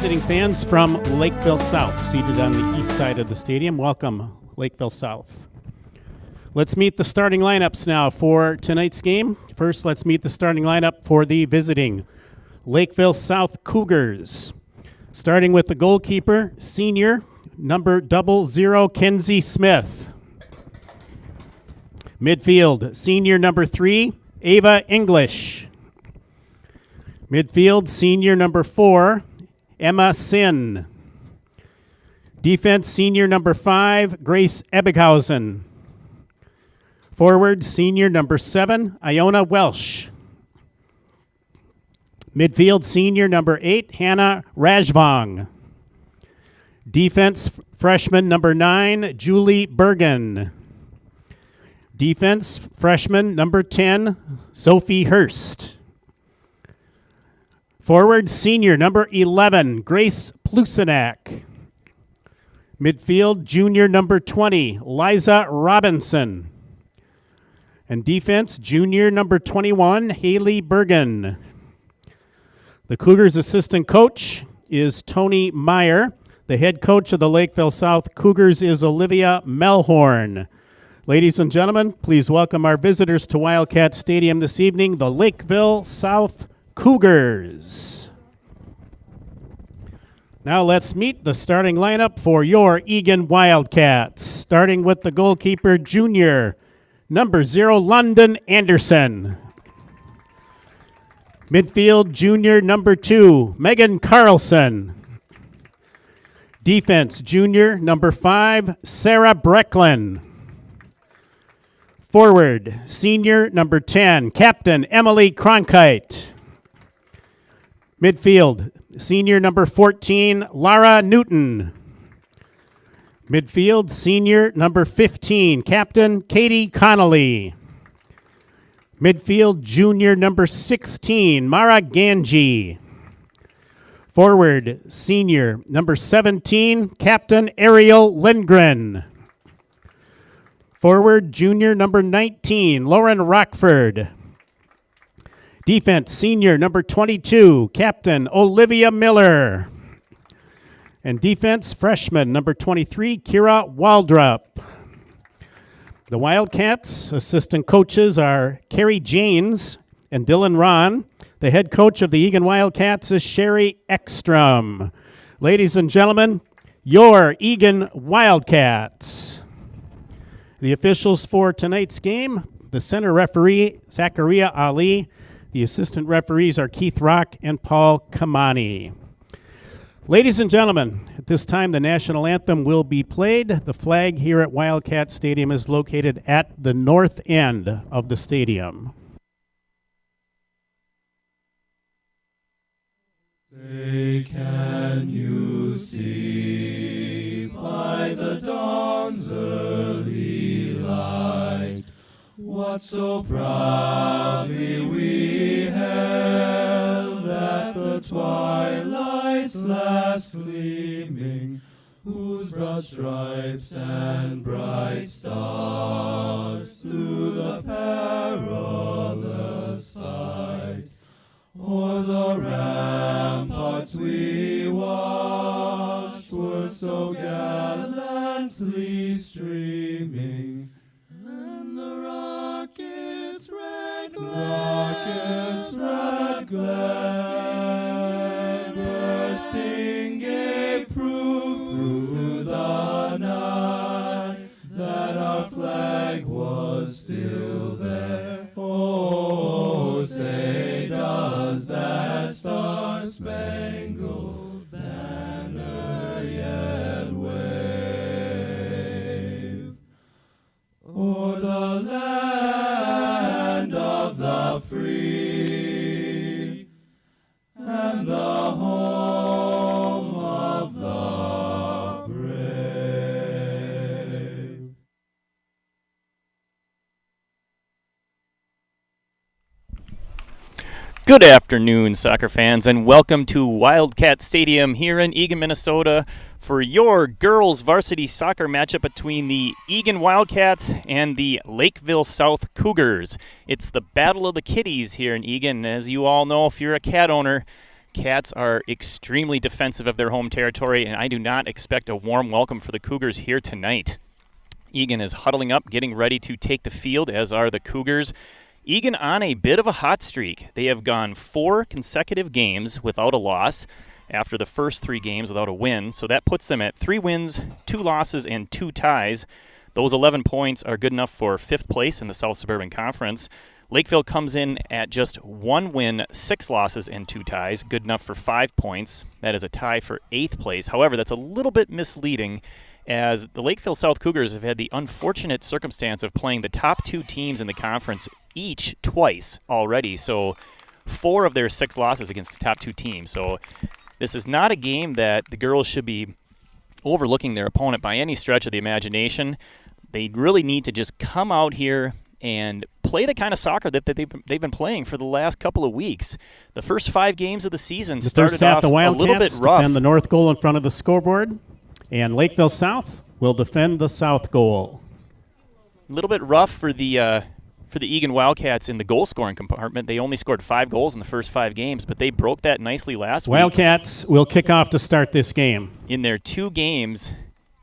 visiting fans from Lakeville South, seated on the east side of the stadium. Welcome, Lakeville South. Let's meet the starting lineups now for tonight's game. First, let's meet the starting lineup for the visiting Lakeville South Cougars. Starting with the goalkeeper, senior, number 00, Kenzie Smith. Midfield, senior number 3, Ava English. Midfield, senior number 4, Emma Sin. Defense, senior number 5, Grace Ebighausen. Forward, senior number 7, Iona Welsh. Midfield, senior number 8, Hannah Rajvong. Defense, freshman number 9, Julie Bergen. Defense, freshman number 10, Sophie Hurst. Forward, senior number 11, Grace Plusinak. Midfield, junior number 20, Liza Robinson. And defense, junior number 21, Haley Bergen. The Cougars' assistant coach is Tony Meyer. The head coach of the Lakeville South Cougars is Olivia Melhorn. Ladies and gentlemen, please welcome our visitors to Wildcat Stadium this evening, the Lakeville South Cougars. Now let's meet the starting lineup for your Eagan Wildcats. Starting with the goalkeeper, junior, number 0, London Anderson. Midfield, junior, number 2, Megan Carlson. Defense, junior, number 5, Sarah Brecklin. Forward, senior, number 10, Captain Emily Cronkite. Midfield, senior, number 14, Lara Newton. Midfield, senior, number 15, Captain Katie Connolly. Midfield, junior, number 16, Mara Ganji. Forward, senior, number 17, Captain Ariel Lindgren. Forward, junior, number 19, Lauren Rockford. Defense, senior, number 22, Captain Olivia Miller. And defense, freshman, number 23, Kira Waldrop. The Wildcats assistant coaches are Carrie Janes and Dylan Ron. The head coach of the Eagan Wildcats is Sherry Ekstrom. Ladies and gentlemen, your Eagan Wildcats. The officials for tonight's game, the center referee, Zachariah Ali. The assistant referees are Keith Rock and Paul Kamani. Ladies and gentlemen, at this time the national anthem will be played. The flag here at Wildcat Stadium is located at the north end of the stadium. Say, can you see by the dawn's early light what so proudly we held at the twilight's last gleaming, whose broad stripes and bright stars through the perilous fight o'er the ramparts we watched were so gallantly streaming, and the rocket's red glare bursting gave proof through the night that our flag was still there. Oh, say does that star-spangled banner yet wave o'er the land of the free and the home of the brave? Good afternoon, soccer fans, and welcome to Wildcat Stadium here in Eagan, Minnesota for your girls varsity soccer matchup between the Eagan Wildcats and the Lakeville South Cougars. It's the Battle of the Kitties here in Eagan. As you all know, if you're a cat owner, Cats are extremely defensive of their home territory, and I do not expect a warm welcome for the Cougars here tonight. Eagan is huddling up, getting ready to take the field, as are the Cougars. Eagan on a bit of a hot streak. They have gone 4 consecutive games without a loss after the first 3 games without a win, so that puts them at 3 wins, 2 losses, and 2 ties. Those 11 points are good enough for 5th place in the South Suburban Conference. Lakeville comes in at just 1 win, 6 losses, and 2 ties, good enough for 5 points. That is a tie for 8th place. However, that's a little bit misleading, as the Lakeville South Cougars have had the unfortunate circumstance of playing the top 2 teams in the conference each twice already. So 4 of their 6 losses against the top 2 teams. So this is not a game that the girls should be overlooking their opponent by any stretch of the imagination. They really need to just come out here and play the kind of soccer that they've been playing for the last couple of weeks. The first 5 games of the season started off the a little bit rough. Defend the north goal in front of the scoreboard, and Lakeville South will defend the south goal. A little bit rough for the Eagan Wildcats in the goal-scoring compartment. They only scored 5 goals in the first 5 games, but they broke that nicely last week. Wildcats will kick off to start this game. In their 2 games,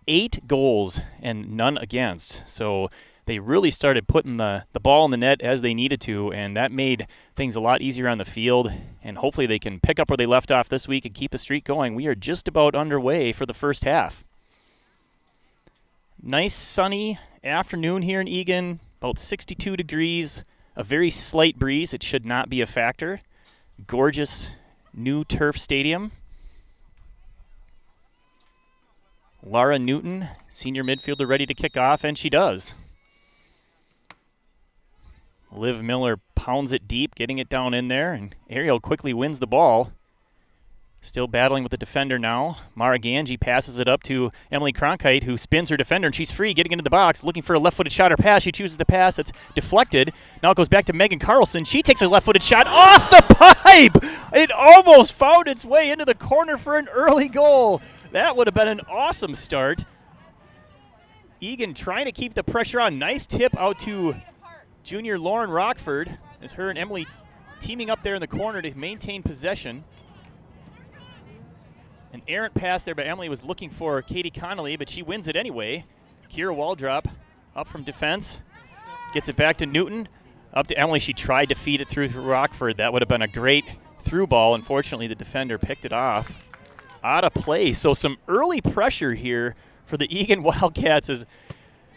8 goals and none against. So they really started putting the ball in the net as they needed to, and that made things a lot easier on the field. And hopefully they can pick up where they left off this week and keep the streak going. We are just about underway for the first half. Nice sunny afternoon here in Eagan, about 62 degrees, a very slight breeze. It should not be a factor. Gorgeous new turf stadium. Lara Newton, senior midfielder, ready to kick off, and she does. Liv Miller pounds it deep, getting it down in there, and Ariel quickly wins the ball. Still battling with the defender now. Mara Ganji passes it up to Emily Cronkite, who spins her defender, and she's free, getting into the box, looking for a left-footed shot or pass. She chooses to pass. It's deflected. Now it goes back to Megan Carlson. She takes a left-footed shot off the pipe! It almost found its way into the corner for an early goal. That would have been an awesome start. Eagan trying to keep the pressure on. Nice tip out to junior Lauren Rockford, as her and Emily teaming up there in the corner to maintain possession. An errant pass there by Emily, was looking for Katie Connolly, but she wins it anyway. Kira Waldrop up from defense, gets it back to Newton, up to Emily. She tried to feed it through Rockford. That would have been a great through ball. Unfortunately, the defender picked it off. Out of play. So some early pressure here for the Eagan Wildcats, as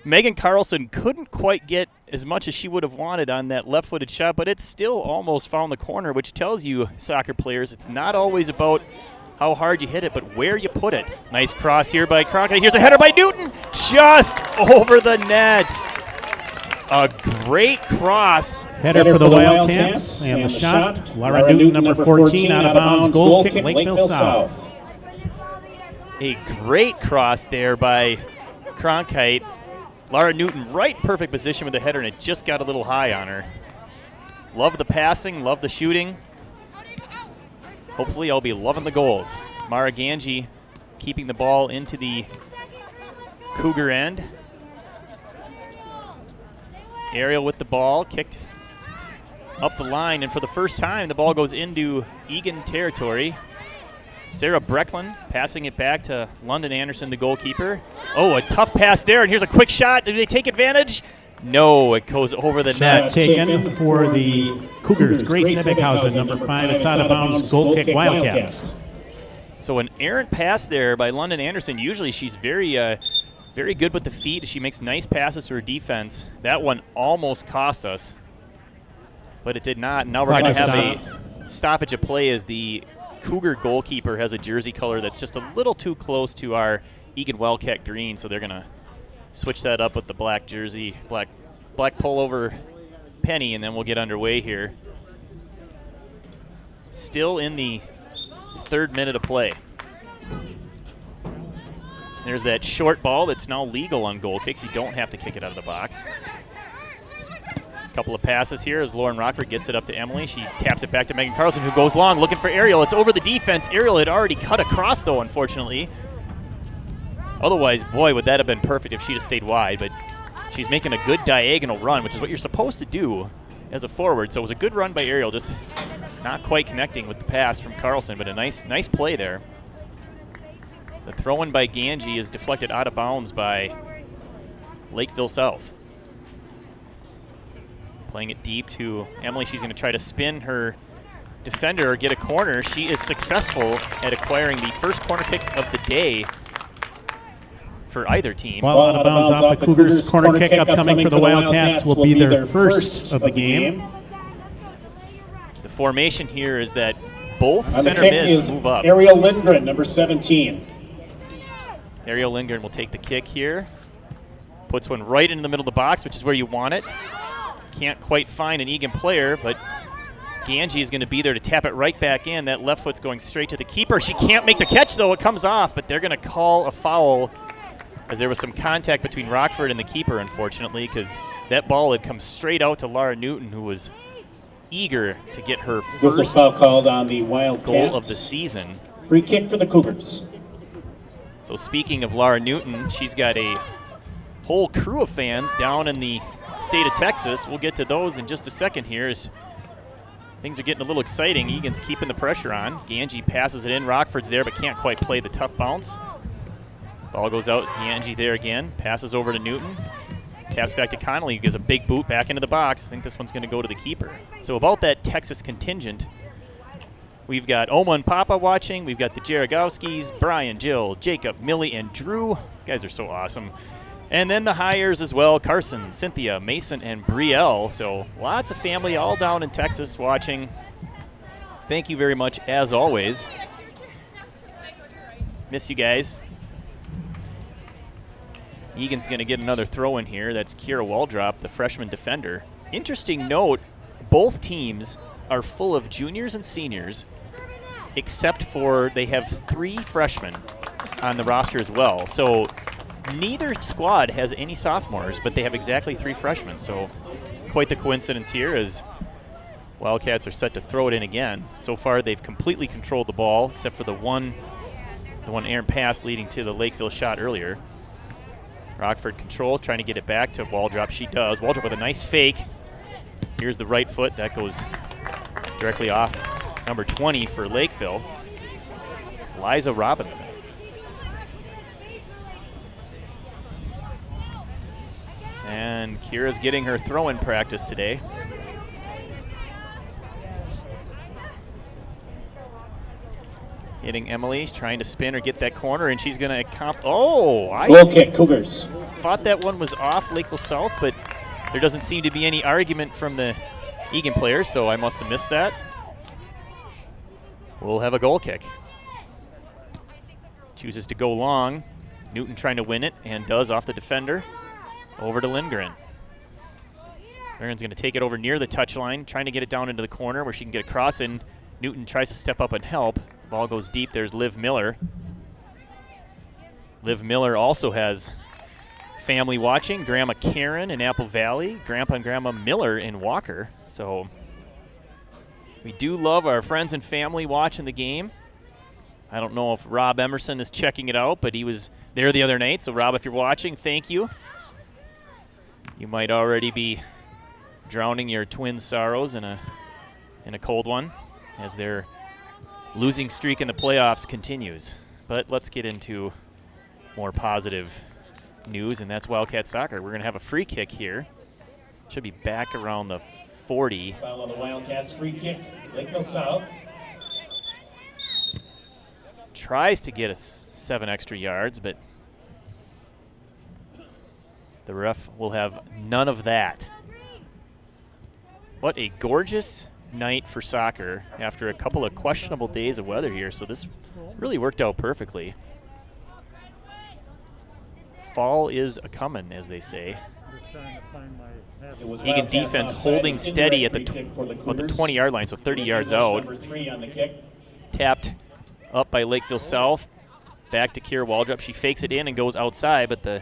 Megan Carlson couldn't quite get as much as she would have wanted on that left-footed shot, but it still almost found the corner, which tells you, soccer players, it's not always about how hard you hit it, but where you put it. Nice cross here by Cronkite. Here's a header by Newton, just over the net. A great cross. Header for the Wildcats, and the shot, Lara Newton, number 14, out of bounds. Goal kick, Lakeville South. A great cross there by Cronkite. Lara Newton, right perfect position with the header, and it just got a little high on her. Love the passing, love the shooting. Hopefully I'll be loving the goals. Mara Ganji keeping the ball into the Cougar end. Ariel with the ball, kicked up the line, and for the first time the ball goes into Eagan territory. Sarah Brecklin passing it back to London Anderson, the goalkeeper. Oh, a tough pass there, and here's a quick shot. Do they take advantage? No, it goes over the net. Shot taken for the Cougars. Grace Ebbinghausen, number 5. It's out of bounds. Goal kick, Wildcats. So an errant pass there by London Anderson. Usually she's very good with the feet. She makes nice passes to her defense. That one almost cost us, but it did not. Now we're going to have a stoppage of play, as the Cougar goalkeeper has a jersey color that's just a little too close to our Eagan Wildcat green, so they're going to switch that up with the black jersey, black pullover penny, and then we'll get underway here. Still in the 3rd minute of play. There's that short ball that's now legal on goal kicks. You don't have to kick it out of the box. Couple of passes here as Lauren Rockford gets it up to Emily. She taps it back to Megan Carlson, who goes long looking for Ariel. It's over the defense. Ariel had already cut across, though, unfortunately. Otherwise, boy, would that have been perfect if she'd have stayed wide, but she's making a good diagonal run, which is what you're supposed to do as a forward. So it was a good run by Ariel, just Not quite connecting with the pass from Carlson, but a nice play there. The throw-in by Ganji is deflected out of bounds by Lakeville South. Playing it deep to Emily. She's going to try to spin her defender or get a corner. She is successful at acquiring the first corner kick of the day for either team. Ball out of bounds off the Cougars. Corner kick upcoming for the Wildcats will be their first of the game. The formation here is that both On the center kick mids is move up. Ariel Lindgren, number 17. Ariel Lindgren will take the kick here. Puts one right into the middle of the box, which is where you want it. Can't quite find an Eagan player, but Ganji is going to be there to tap it right back in. That left foot's going straight to the keeper. She can't make the catch, though. It comes off, but they're going to call a foul as there was some contact between Rockford and the keeper, unfortunately, because that ball had come straight out to Laura Newton, who was eager to get her first Foul called on the Wildcats. goal of the season. Free kick for the Cougars. So speaking of Laura Newton, she's got a whole crew of fans down in the state of Texas. We'll get to those in just a second here as things are getting a little exciting. Egan's keeping the pressure on. Ganji passes it in. Rockford's there but can't quite play the tough bounce. Ball goes out. Ganji there again. Passes over to Newton. Taps back to Connolly, who gives a big boot back into the box. I think this one's going to go to the keeper. So about that Texas contingent, we've got Oma and Papa watching. We've got the Jaragowskis, Brian, Jill, Jacob, Millie, and Drew. You guys are so awesome. And then the hires as well, Carson, Cynthia, Mason, and Brielle. So lots of family all down in Texas watching. Thank you very much, as always. Miss you guys. Egan's going to get another throw in here. That's Kira Waldrop, the freshman defender. Interesting note, both teams are full of juniors and seniors, except for they have 3 freshmen on the roster as well. So neither squad has any sophomores, but they have exactly 3 freshmen. So quite the coincidence here as Wildcats are set to throw it in again. So far they've completely controlled the ball, except for the one errant pass leading to the Lakeville shot earlier. Rockford controls, trying to get it back to Waldrop. She does. Waldrop with a nice fake. Here's the right foot. That goes directly off number 20 for Lakeville, Liza Robinson. And Kira's getting her throw-in practice today. Hitting Emily, trying to spin or get that corner, and she's going to Goal kick, Cougars. Thought that one was off Lakeville South, but there doesn't seem to be any argument from the Eagan players, so I must have missed that. We'll have a goal kick. Chooses to go long. Newton trying to win it, and does off the defender. Over to Lindgren. Lindgren's going to take it over near the touchline, trying to get it down into the corner where she can get across, and Newton tries to step up and help. Ball goes deep. There's Liv Miller. Liv Miller also has family watching. Grandma Karen in Apple Valley. Grandpa and Grandma Miller in Walker. So we do love our friends and family watching the game. I don't know if Rob Emerson is checking it out, but he was there the other night. So Rob, if you're watching, thank you. You might already be drowning your twin sorrows in a cold one as their losing streak in the playoffs continues. But let's get into more positive news, and that's Wildcat soccer. We're going to have a free kick here. Should be back around the 40. Foul on the Wildcats, free kick, Lakeville South. Tries to get us 7 extra yards, but the ref will have none of that. What a gorgeous night for soccer after a couple of questionable days of weather here, so this really worked out perfectly. Fall is a-comin', as they say. Eagan defense holding steady at the 20-yard line, so 30 yards out. Tapped up by Lakeville South. Back to Kira Waldrop. She fakes it in and goes outside, but the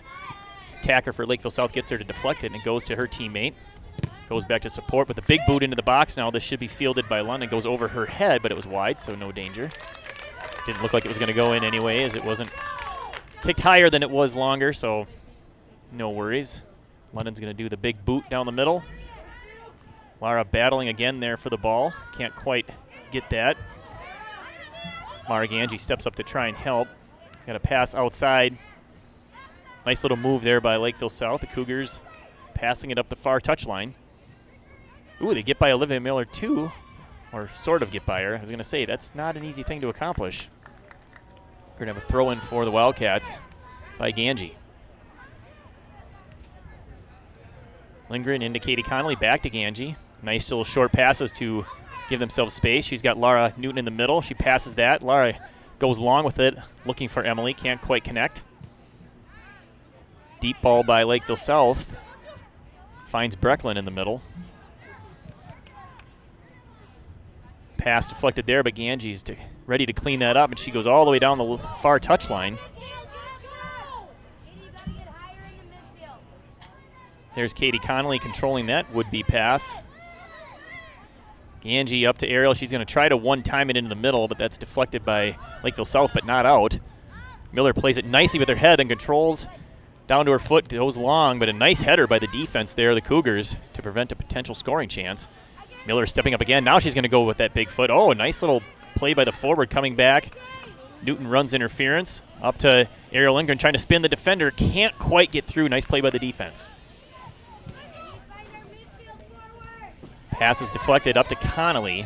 attacker for Lakeville South gets her to deflect it, and it goes to her teammate. Goes back to support with a big boot into the box now. This should be fielded by London. Goes over her head, but it was wide, so no danger. Didn't look like it was going to go in anyway, as it wasn't kicked higher than it was longer, so no worries. London's going to do the big boot down the middle. Lara battling again there for the ball. Can't quite get that. Mara Ganji steps up to try and help. Got a pass outside. Nice little move there by Lakeville South. The Cougars passing it up the far touchline. Ooh, they get by Olivia Miller too, or sort of get by her. I was going to say, that's not an easy thing to accomplish. We're going to have a throw-in for the Wildcats by Ganji. Lindgren into Katie Connolly, back to Ganji. Nice little short passes to give themselves space. She's got Laura Newton in the middle. She passes that. Laura goes long with it, looking for Emily. Can't quite connect. Deep ball by Lakeville South. Finds Brecklin in the middle. Pass deflected there, but Ganji's ready to clean that up, and she goes all the way down the far touchline. There's Katie Connolly controlling that would-be pass. Ganji up to Ariel. She's going to try to one-time it into the middle, but that's deflected by Lakeville South, but not out. Miller plays it nicely with her head and controls down to her foot, goes long, but a nice header by the defense there, the Cougars, to prevent a potential scoring chance. Miller stepping up again. Now she's going to go with that big foot. Oh, a nice little play by the forward coming back. Newton runs interference. Up to Ariel Lindgren trying to spin the defender. Can't quite get through. Nice play by the defense. Pass is deflected up to Connolly.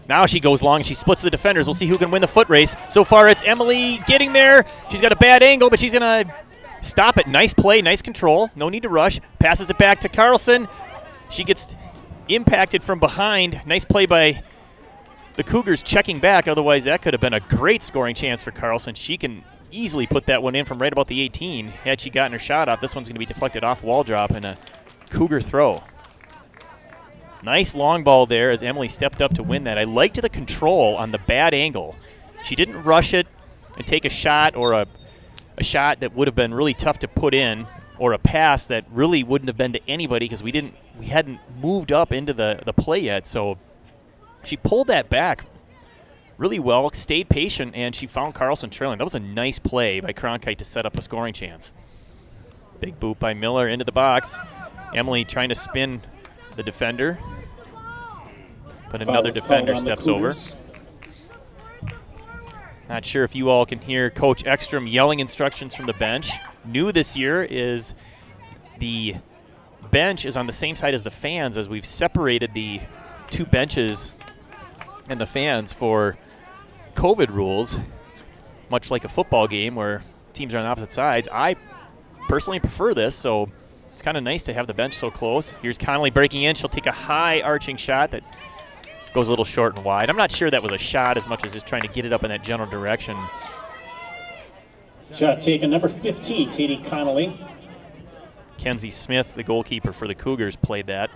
Now she goes long and she splits the defenders. We'll see who can win the foot race. So far it's Emily getting there. She's got a bad angle, but she's going to stop it. Nice play, nice control. No need to rush. Passes it back to Carlson. She gets impacted from behind. Nice play by the Cougars checking back. Otherwise, that could have been a great scoring chance for Carlson. She can easily put that one in from right about the 18 had she gotten her shot off. This one's going to be deflected off wall drop and a Cougar throw. Nice long ball there as Emily stepped up to win that. I liked the control on the bad angle. She didn't rush it and take a shot or a shot that would have been really tough to put in, or a pass that really wouldn't have been to anybody because we hadn't moved up into the play yet. So she pulled that back really well, stayed patient, and she found Carlson trailing. That was a nice play by Cronkite to set up a scoring chance. Big boot by Miller into the box. Emily trying to spin the defender, but another defender steps over. Not sure if you all can hear Coach Ekstrom yelling instructions from the bench. New this year is the bench is on the same side as the fans, as we've separated the two benches and the fans for COVID rules, much like a football game where teams are on opposite sides. I personally prefer this, so it's kind of nice to have the bench so close. Here's Connolly breaking in. She'll take a high arching shot that goes a little short and wide. I'm not sure that was a shot as much as just trying to get it up in that general direction. Shot taken, number 15, Katie Connolly. Kenzie Smith, the goalkeeper for the Cougars, played that.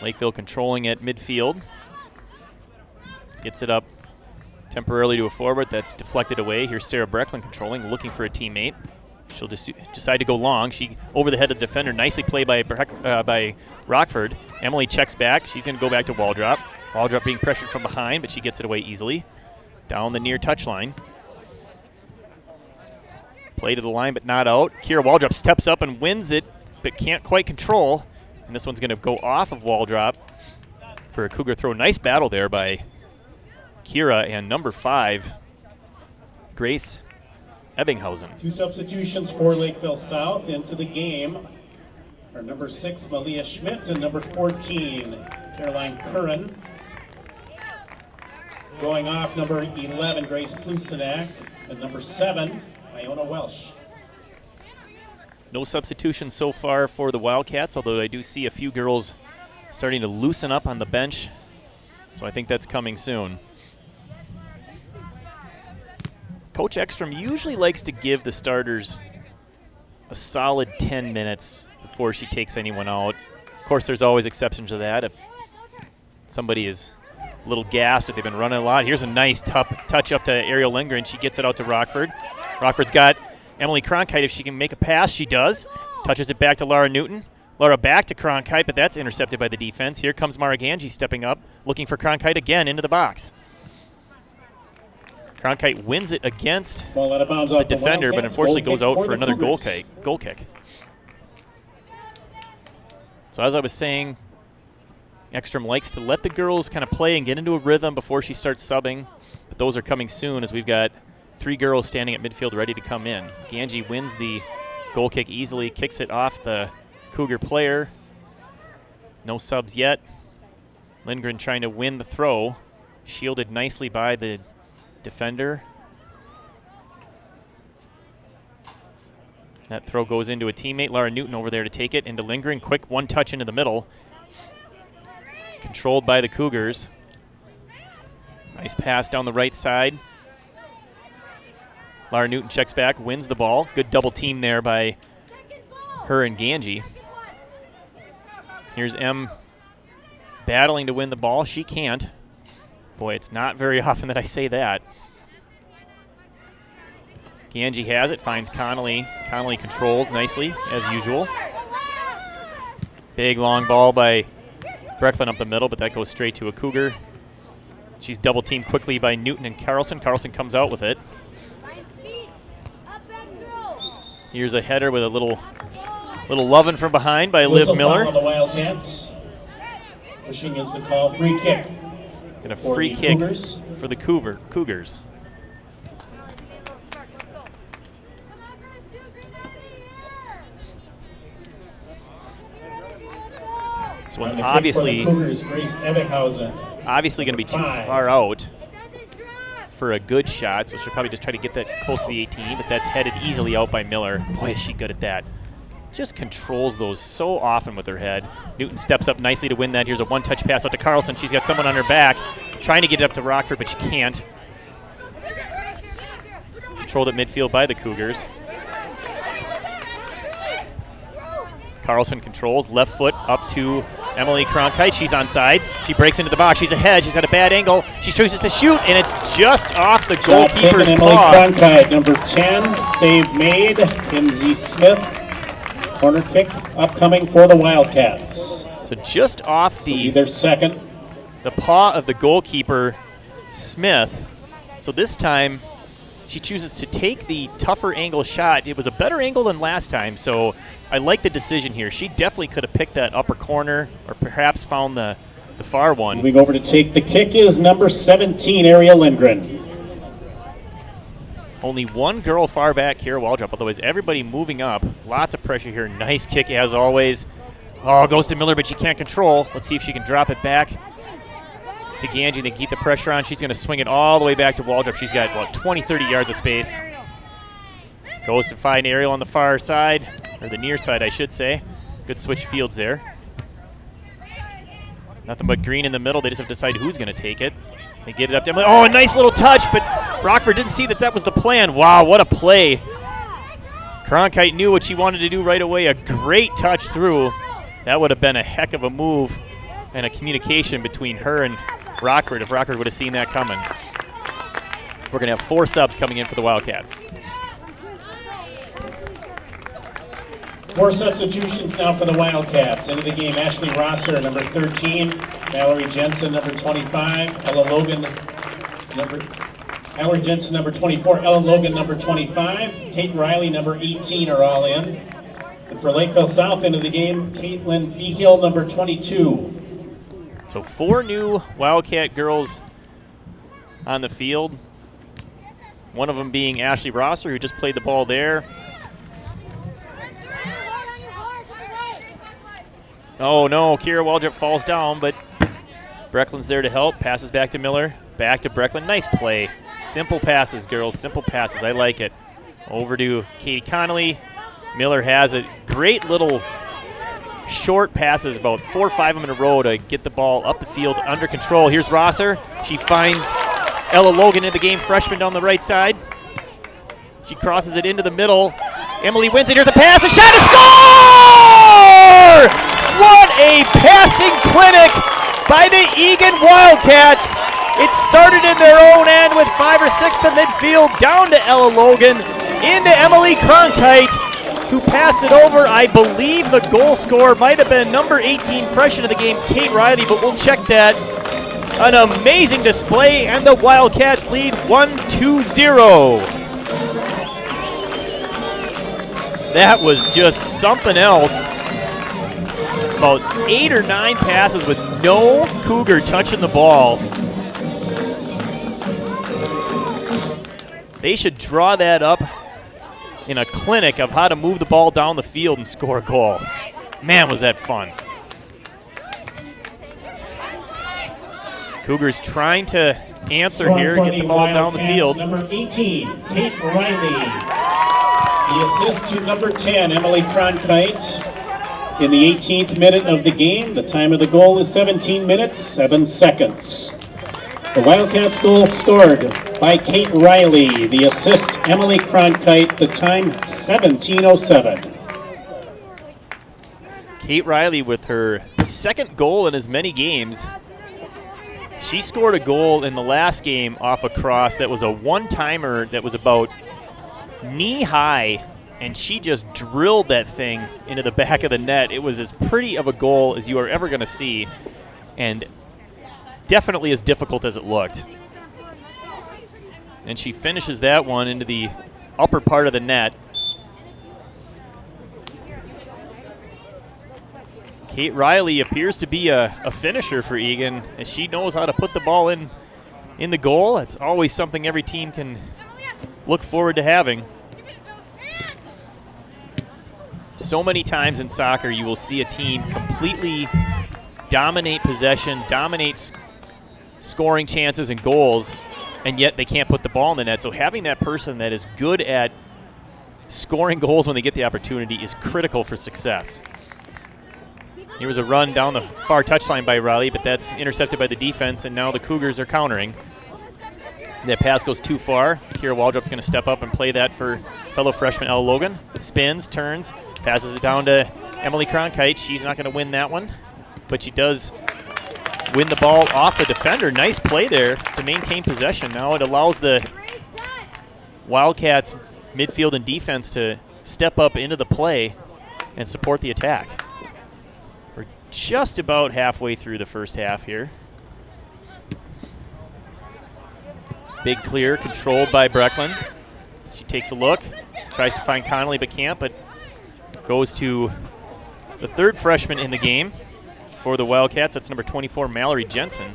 Lakeville controlling at midfield. Gets it up temporarily to a forward. That's deflected away. Here's Sarah Brecklin controlling, looking for a teammate. She'll just decide to go long. She over the head of the defender. Nicely played by Rockford. Emily checks back. She's going to go back to Waldrop. Waldrop being pressured from behind, but she gets it away easily. Down the near touchline. Play to the line, but not out. Kira Waldrop steps up and wins it, but can't quite control. And this one's going to go off of Waldrop for a Cougar throw. Nice battle there by Kira and number 5, Grace Ebbinghausen. Two substitutions for Lakeville South into the game are number 6, Malia Schmidt, and number 14, Caroline Curran. Going off, number 11, Grace Plusenak, and number 7, Iona Welsh. No substitutions so far for the Wildcats, although I do see a few girls starting to loosen up on the bench, so I think that's coming soon. Coach Ekstrom usually likes to give the starters a solid 10 minutes before she takes anyone out. Of course, there's always exceptions to that. If somebody is a little gassed, if they've been running a lot. Here's a nice touch up to Ariel Lindgren. She gets it out to Rockford. Rockford's got Emily Cronkite. If she can make a pass, she does. Touches it back to Laura Newton. Laura back to Cronkite, but that's intercepted by the defense. Here comes Mara Ganji stepping up, looking for Cronkite again into the box. Cronkite wins it against the defender, but unfortunately goes out for another goal kick. So So as I was saying, Ekstrom likes to let the girls kind of play and get into a rhythm before she starts subbing. But those are coming soon as we've got 3 girls standing at midfield ready to come in. Ganji wins the goal kick easily, kicks it off the Cougar player. No subs yet. Lindgren trying to win the throw. Shielded nicely by the defender. That throw goes into a teammate, Lara Newton over there to take it into Lindgren. Quick one touch into the middle. Controlled by the Cougars. Nice pass down the right side. Lara Newton checks back, wins the ball. Good double team there by her and Ganji. Here's M battling to win the ball. She can't. Boy, it's not very often that I say that. Ganji has it, finds Connolly. Connolly controls nicely, as usual. Big long ball by Brecklin up the middle, but that goes straight to a Cougar. She's double teamed quickly by Newton and Carlson. Carlson comes out with it. Here's a header with a little loving from behind by Liv Miller. On the Wildcats. Pushing is the call, free kick. And a free kick for the Cougars. This one's obviously going to be too far out for a good shot, so she'll probably just try to get that close to the 18, but that's headed easily out by Miller. Boy, is she good at that. Just controls those so often with her head. Newton steps up nicely to win that. Here's a one-touch pass out to Carlson. She's got someone on her back, trying to get it up to Rockford, but she can't. Controlled at midfield by the Cougars. Carlson controls, left foot up to Emily Cronkite. She's on sides. She breaks into the box. She's ahead. She's at a bad angle. She chooses to shoot, and it's just off the goalkeeper's paw. Emily Cronkite, number 10, save made. Kinsey Smith, corner kick upcoming for the Wildcats. So just off their second. The paw of the goalkeeper, Smith. So this time, she chooses to take the tougher angle shot. It was a better angle than last time, so I like the decision here. She definitely could have picked that upper corner or perhaps found the far one. Moving over to take the kick is number 17, Ariel Lindgren. Only one girl far back, Kira Waldrop, otherwise everybody moving up. Lots of pressure here. Nice kick as always. Oh, goes to Miller, but she can't control. Let's see if she can drop it back to Ganji to keep the pressure on. She's going to swing it all the way back to Waldrop. She's got, what, 20, 30 yards of space. Goes to find Ariel on the far side, or the near side, I should say. Good switch fields there. Nothing but green in the middle. They just have to decide who's going to take it. They get it up to Emily. Oh, a nice little touch, but Rockford didn't see that was the plan. Wow, what a play. Cronkite knew what she wanted to do right away. A great touch through. That would have been a heck of a move and a communication between her and Rockford if Rockford would have seen that coming. We're going to have 4 subs coming in for the Wildcats. 4 substitutions now for the Wildcats. Into the game, Ashley Rosser, number 13. Mallory Jensen, number 25. Mallory Jensen, number 24. Ellen Logan, number 25. Kate Riley, number 18 are all in. And for Lakeville South, into the game, Caitlin Behill, number 22. So 4 new Wildcat girls on the field. One of them being Ashley Rosser, who just played the ball there. Oh no, Kira Waldrop falls down, but Brecklin's there to help. Passes back to Miller, back to Brecklin. Nice play. Simple passes, girls, simple passes. I like it. Over to Katie Connolly. Miller has it. Great little short passes, about 4 or 5 of them in a row to get the ball up the field under control. Here's Rosser. She finds Ella Logan in the game, freshman down the right side. She crosses it into the middle. Emily wins it. Here's a pass, a shot, a score! What a passing clinic by the Eagan Wildcats. It started in their own end with 5 or 6 to midfield, down to Ella Logan, into Emily Cronkite, who passed it over. I believe the goal scorer might have been number 18 fresh into the game, Kate Riley, but we'll check that. An amazing display, and the Wildcats lead 1-2-0. That was just something else. about 8 or 9 passes with no Cougar touching the ball. They should draw that up in a clinic of how to move the ball down the field and score a goal. Man, was that fun. Cougars trying to answer here, get the ball down the field. Number 18, Kate Riley. The assist to number 10, Emily Cronkite. In the 18th minute of the game, the time of the goal is 17 minutes, 7 seconds. The Wildcats goal scored by Kate Riley. The assist, Emily Cronkite. The time, 17:07. Kate Riley with her second goal in as many games. She scored a goal in the last game off a cross that was a one-timer that was about knee-high, and she just drilled that thing into the back of the net. It was as pretty of a goal as you are ever going to see, and definitely as difficult as it looked. And she finishes that one into the upper part of the net. Kate Riley appears to be a finisher for Eagan, and she knows how to put the ball in the goal. It's always something every team can look forward to having. So many times in soccer you will see a team completely dominate possession, dominate scoring chances and goals, and yet they can't put the ball in the net. So having that person that is good at scoring goals when they get the opportunity is critical for success. Here was a run down the far touchline by Riley, but that's intercepted by the defense, and now the Cougars are countering. That pass goes too far. Kira Waldrop's going to step up and play that for fellow freshman Ella Logan. Spins, turns, passes it down to Emily Cronkite. She's not going to win that one, but she does win the ball off the defender. Nice play there to maintain possession. Now it allows the Wildcats midfield and defense to step up into the play and support the attack. We're just about halfway through the first half here. Big clear, controlled by Brecklin. She takes a look, tries to find Connolly but can't, but goes to the third freshman in the game for the Wildcats. That's number 24, Mallory Jensen.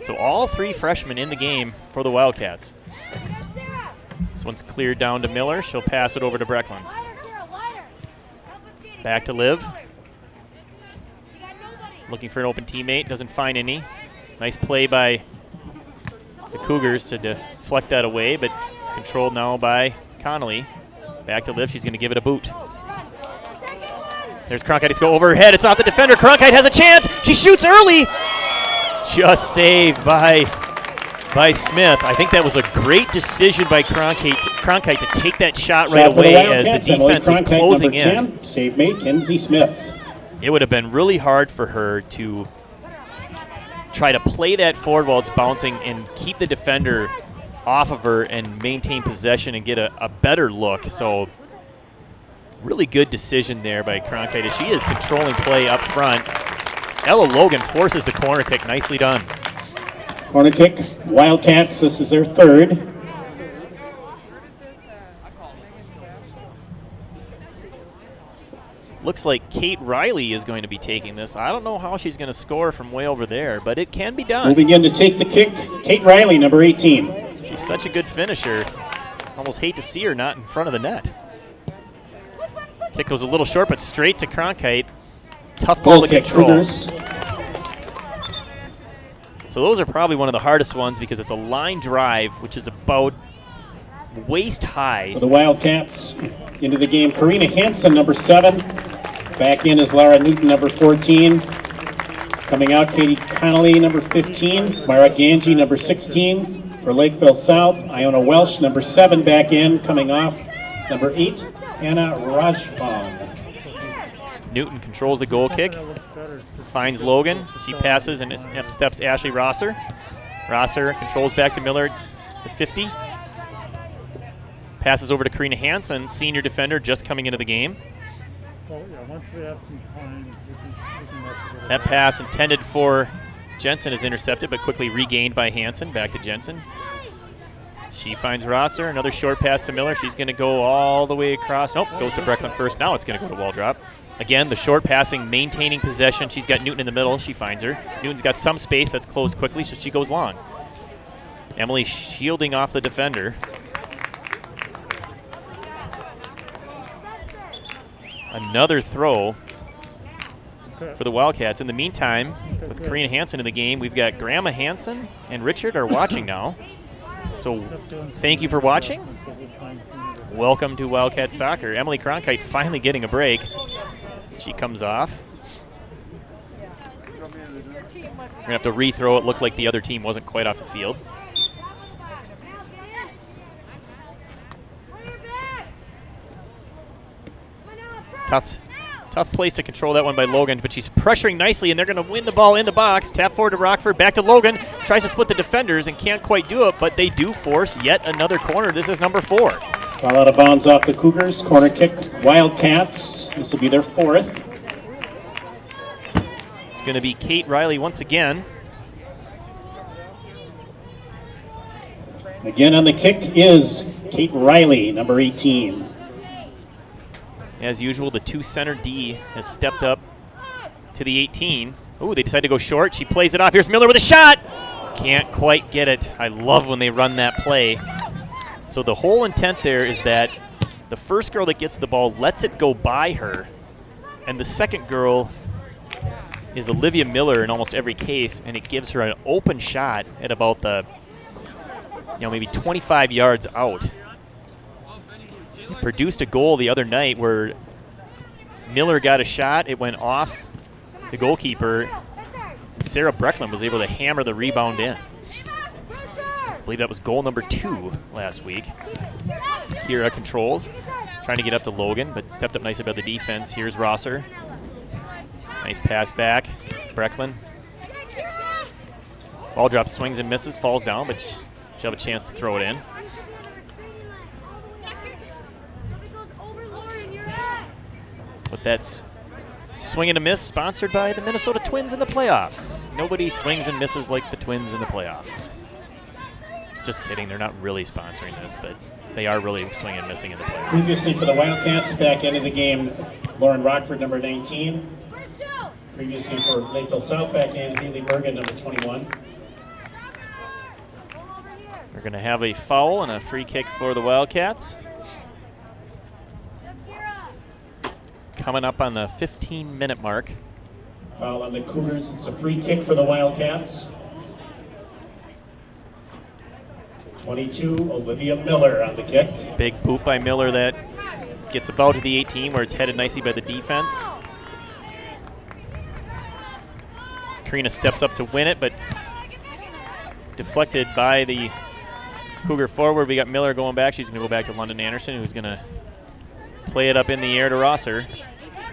So all three freshmen in the game for the Wildcats. This one's cleared down to Miller. She'll pass it over to Brecklin. Back to Liv. Looking for an open teammate, doesn't find any. Nice play by the Cougars to deflect that away, but controlled now by Connolly. Back to Liv, she's going to give it a boot. There's Cronkite, it's go over her head, it's off the defender. Cronkite has a chance, she shoots early! Just saved by Smith. I think that was a great decision by Cronkite to take that shot right away as the defense was closing in. 10, save mate, Kenzie Smith. It would have been really hard for her to try to play that forward while it's bouncing and keep the defender off of her and maintain possession and get a better look. So really good decision there by Cronkite as she is controlling play up front. Ella Logan forces the corner kick. Nicely done. Corner kick, Wildcats, this is their third. Looks like Kate Riley is going to be taking this. I don't know how she's going to score from way over there, but it can be done. Moving in to take the kick, Kate Riley, number 18. She's such a good finisher. Almost hate to see her not in front of the net. Kick goes a little short, but straight to Cronkite. Tough ball to control. Cougars. So those are probably one of the hardest ones because it's a line drive, which is about waist high. For the Wildcats into the game, Karina Hansen, number 7. Back in is Lara Newton, number 14. Coming out, Katie Connolly, number 15. Myra Ganji, number 16. For Lakeville South, Iona Welsh, number 7, back in. Coming off, number 8, Anna Rajbong. Newton controls the goal kick. Finds Logan. She passes and steps Ashley Rosser. Rosser controls back to Miller, the 50. Passes over to Karina Hansen, senior defender just coming into the game. Once we have some time, That pass intended for Jensen is intercepted, but quickly regained by Hansen. Back to Jensen. She finds Rosser. Another short pass to Miller. She's going to go all the way across. Nope, goes to Brecklin first. Now it's going to go to wall drop. Again, the short passing, maintaining possession. She's got Newton in the middle. She finds her. Newton's got some space that's closed quickly, so she goes long. Emily shielding off the defender. Another throw for the Wildcats. In the meantime, with Karina Hansen in the game, we've got Grandma Hansen and Richard are watching now. So thank you for watching. Welcome to Wildcat Soccer. Emily Cronkite finally getting a break. She comes off. We're going to have to rethrow it. Looked like the other team wasn't quite off the field. Tough place to control that one by Logan, but she's pressuring nicely, and they're going to win the ball in the box. Tap forward to Rockford, back to Logan. Tries to split the defenders and can't quite do it, but they do force yet another corner. This is number 4. Ball out of bounds off the Cougars. Corner kick, Wildcats. This will be their 4th. It's going to be Kate Riley once again. Again on the kick is Kate Riley, number 18. As usual, the 2 center D has stepped up to the 18. Ooh, they decide to go short. She plays it off. Here's Miller with a shot. Can't quite get it. I love when they run that play. So the whole intent there is that the first girl that gets the ball lets it go by her, and the second girl is Olivia Miller in almost every case, and it gives her an open shot at about the, maybe 25 yards out. Produced a goal the other night where Miller got a shot. It went off the goalkeeper. And Sarah Brecklin was able to hammer the rebound in. I believe that was goal number 2 last week. Kira controls, trying to get up to Logan, but stepped up nice above the defense. Here's Rosser. Nice pass back. Brecklin. Ball drop, swings and misses, falls down, but she'll have a chance to throw it in. But that's Swing and a Miss, sponsored by the Minnesota Twins in the playoffs. Nobody swings and misses like the Twins in the playoffs. Just kidding, they're not really sponsoring this, but they are really swinging and missing in the playoffs. Previously for the Wildcats, back into the game, Lauren Rockford, number 19. Previously for Lakeville South, back in Haley Bergen, number 21. We're going to have a foul and a free kick for the Wildcats. Coming up on the 15-minute mark. Foul on the Cougars. It's a free kick for the Wildcats. 22, Olivia Miller on the kick. Big boot by Miller that gets about to the 18 where it's headed nicely by the defense. Karina steps up to win it, but deflected by the Cougar forward. We got Miller going back. She's going to go back to London Anderson, who's going to play it up in the air to Rosser.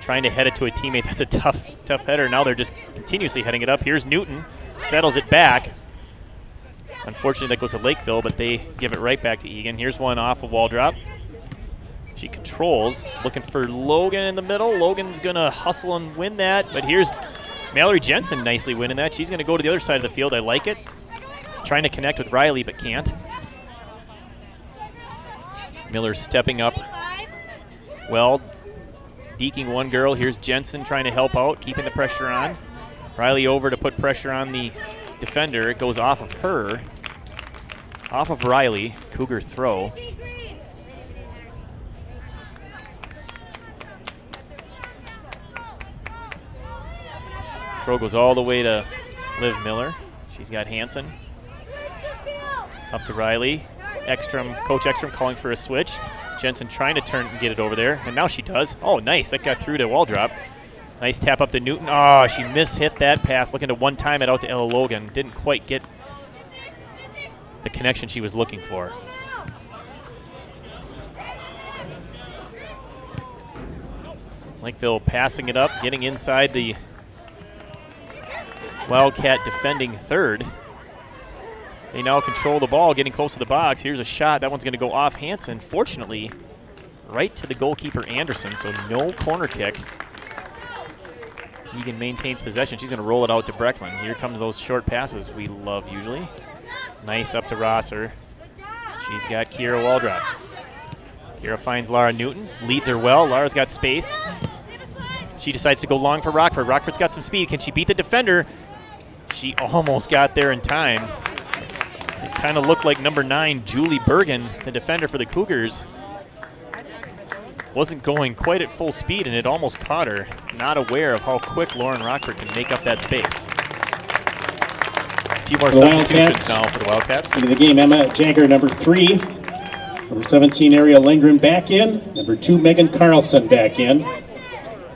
Trying to head it to a teammate. That's a tough header. Now they're just continuously heading it up. Here's Newton. Settles it back. Unfortunately, that goes to Lakeville, but they give it right back to Eagan. Here's one off a wall drop. She controls. Looking for Logan in the middle. Logan's going to hustle and win that. But here's Mallory Jensen nicely winning that. She's going to go to the other side of the field. I like it. Trying to connect with Riley, but can't. Miller stepping up. Well, deking one girl. Here's Jensen trying to help out, keeping the pressure on. Riley over to put pressure on the defender. It goes off of her. Off of Riley. Cougar throw. Throw goes all the way to Liv Miller. She's got Hansen. Up to Riley. Coach Ekstrom calling for a switch. Jensen trying to turn and get it over there, and now she does. Oh, nice. That got through to wall drop. Nice tap up to Newton. Oh, she mishit that pass. Looking to one-time it out to Ella Logan. Didn't quite get the connection she was looking for. Lakeville passing it up, getting inside the Wildcat defending third. They now control the ball, getting close to the box. Here's a shot. That one's going to go off Hansen. Fortunately, right to the goalkeeper Anderson, so no corner kick. Eagan maintains possession. She's going to roll it out to Brecklin. Here comes those short passes we love usually. Nice up to Rosser. She's got Kira Waldrop. Kira finds Lara Newton, leads her well. Lara's got space. She decides to go long for Rockford. Rockford's got some speed. Can she beat the defender? She almost got there in time. It kind of looked like number 9, Julie Bergen, the defender for the Cougars, wasn't going quite at full speed, and it almost caught her, not aware of how quick Lauren Rockford can make up that space. A few more substitutions now for the Wildcats. Into the game, Emma Jagger, number 3. Number 17, Ariel Lindgren back in. Number 2, Megan Carlson back in.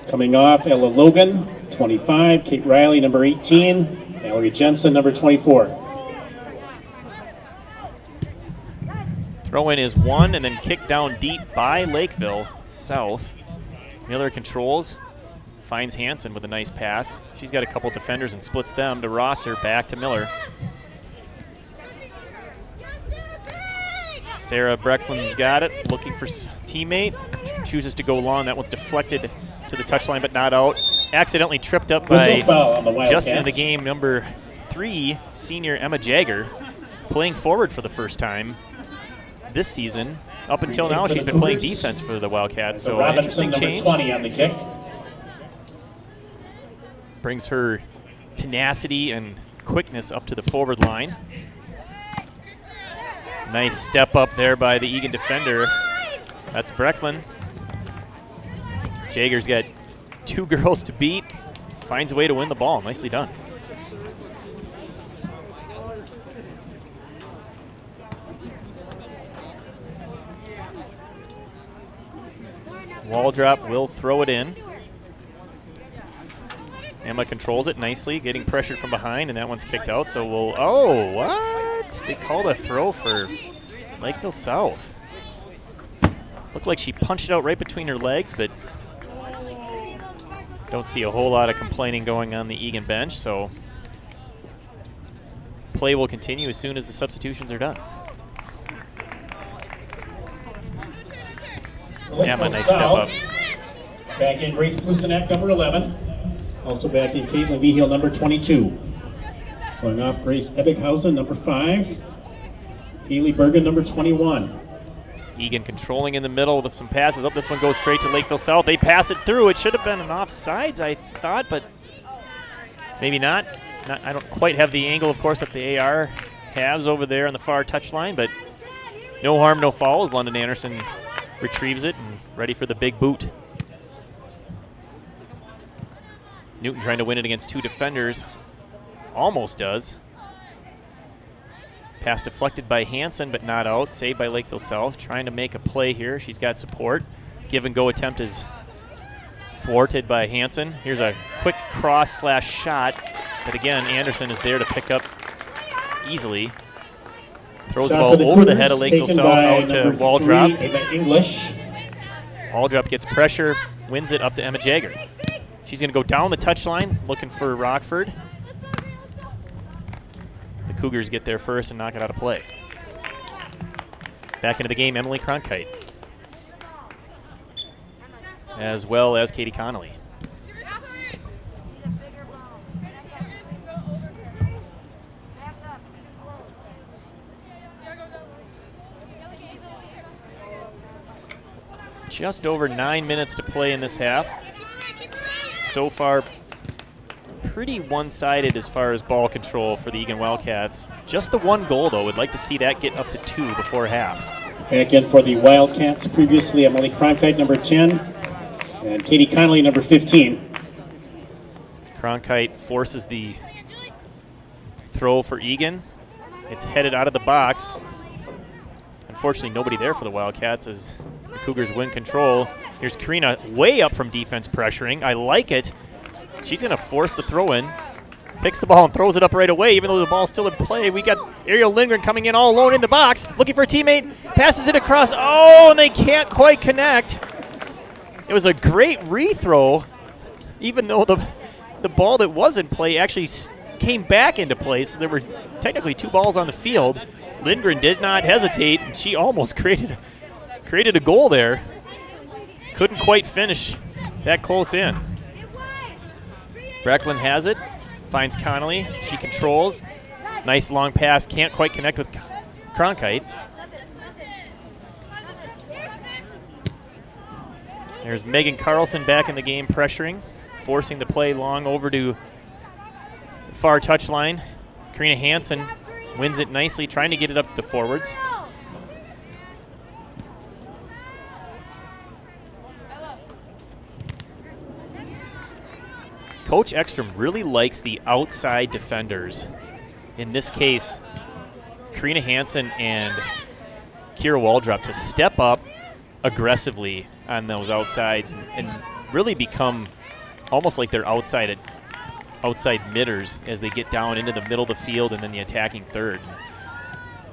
Coming off, Ella Logan, 25. Kate Riley, number 18. Mallory Jensen, number 24. Throw-in is 1 and then kicked down deep by Lakeville South. Miller controls, finds Hansen with a nice pass. She's got a couple defenders and splits them to Rosser, back to Miller. Sarah Breckland's got it, looking for teammate. Chooses to go long. That one's deflected to the touchline, but not out. Accidentally tripped up by just into the game, number 3, senior Emma Jagger, playing forward for the first time this season. Up until now, she's been playing defense for the Wildcats, so an interesting change. 20 on the kick. Brings her tenacity and quickness up to the forward line. Nice step up there by the Eagan defender. That's Breckland. Jagger's got 2 girls to beat. Finds a way to win the ball. Nicely done. Waldrop will throw it in. Emma controls it nicely, getting pressured from behind, and that one's kicked out. So we'll, oh, what? They called a throw for Lakeville South. Looked like she punched it out right between her legs, but don't see a whole lot of complaining going on the Eagan bench. So play will continue as soon as the substitutions are done. Emma, nice step up. Back in Grace Plusenak, number 11. Also back in Caitlin Vigil, number 22. Going off, Grace Ebbighausen, number 5. Haley Bergen, number 21. Eagan controlling in the middle with some passes up. This one goes straight to Lakeville South. They pass it through. It should have been an offsides, I thought, but maybe not. I don't quite have the angle, of course, that the AR has over there on the far touchline, but no harm, no foul as London Anderson retrieves it and ready for the big boot. Newton trying to win it against 2 defenders. Almost does. Pass deflected by Hansen, but not out. Saved by Lakeville South. Trying to make a play here. She's got support. Give and go attempt is thwarted by Hansen. Here's a quick cross slash shot. But again, Anderson is there to pick up easily. Throws the ball over the head of Lakeville South out to Waldrop. Waldrop gets pressure, wins it up to Emma Jagger. She's going to go down the touchline, looking for Rockford. The Cougars get there first and knock it out of play. Back into the game, Emily Cronkite, as well as Katie Connolly. Just over 9 minutes to play in this half. So far, pretty one-sided as far as ball control for the Eagan Wildcats. Just the 1 goal, though. Would like to see that get up to 2 before half. Back in for the Wildcats, previously Emily Cronkite, number 10, and Katie Connolly, number 15. Cronkite forces the throw for Eagan. It's headed out of the box. Unfortunately, nobody there for the Wildcats as the Cougars win control. Here's Karina way up from defense pressuring. I like it. She's going to force the throw in. Picks the ball and throws it up right away, even though the ball's still in play. We got Ariel Lindgren coming in all alone in the box, looking for a teammate. Passes it across. Oh, and they can't quite connect. It was a great rethrow, even though the ball that was in play actually came back into play. So there were technically 2 balls on the field. Lindgren did not hesitate, and she almost created a goal there. Couldn't quite finish that close in. Breckland has it, finds Connolly. She controls. Nice long pass, can't quite connect with Cronkite. There's Megan Carlson back in the game pressuring, forcing the play long over to far touchline. Karina Hansen wins it nicely, trying to get it up to the forwards. Coach Ekstrom really likes the outside defenders. In this case, Karina Hansen and Kira Waldrop to step up aggressively on those outsides and really become almost like they're outside midders as they get down into the middle of the field and then the attacking third.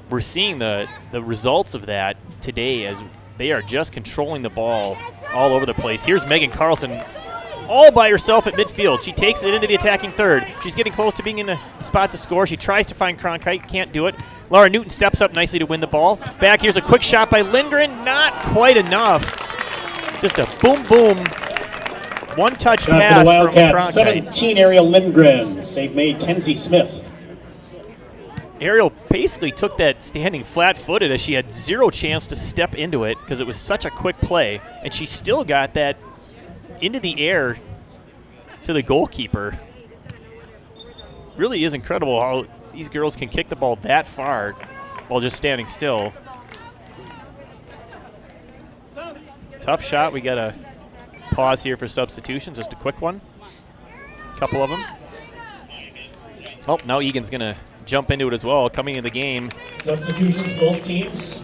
We're seeing the results of that today as they are just controlling the ball all over the place. Here's Megan Carlson all by herself at midfield. She takes it into the attacking third. She's getting close to being in a spot to score. She tries to find Cronkite, can't do it. Laura Newton steps up nicely to win the ball. Back, here's a quick shot by Lindgren, not quite enough. Just a boom, boom, one-touch pass for the from Wildcats, Cronkite. 17, Ariel Lindgren. Save made, Kenzie Smith. Ariel basically took that standing flat-footed as she had zero chance to step into it because it was such a quick play, and she still got that into the air to the goalkeeper. Really is incredible how these girls can kick the ball that far while just standing still. Tough shot. We got to pause here for substitutions, just a quick one. A couple of them. Oh, now Egan's going to jump into it as well, coming in the game. Substitutions, both teams.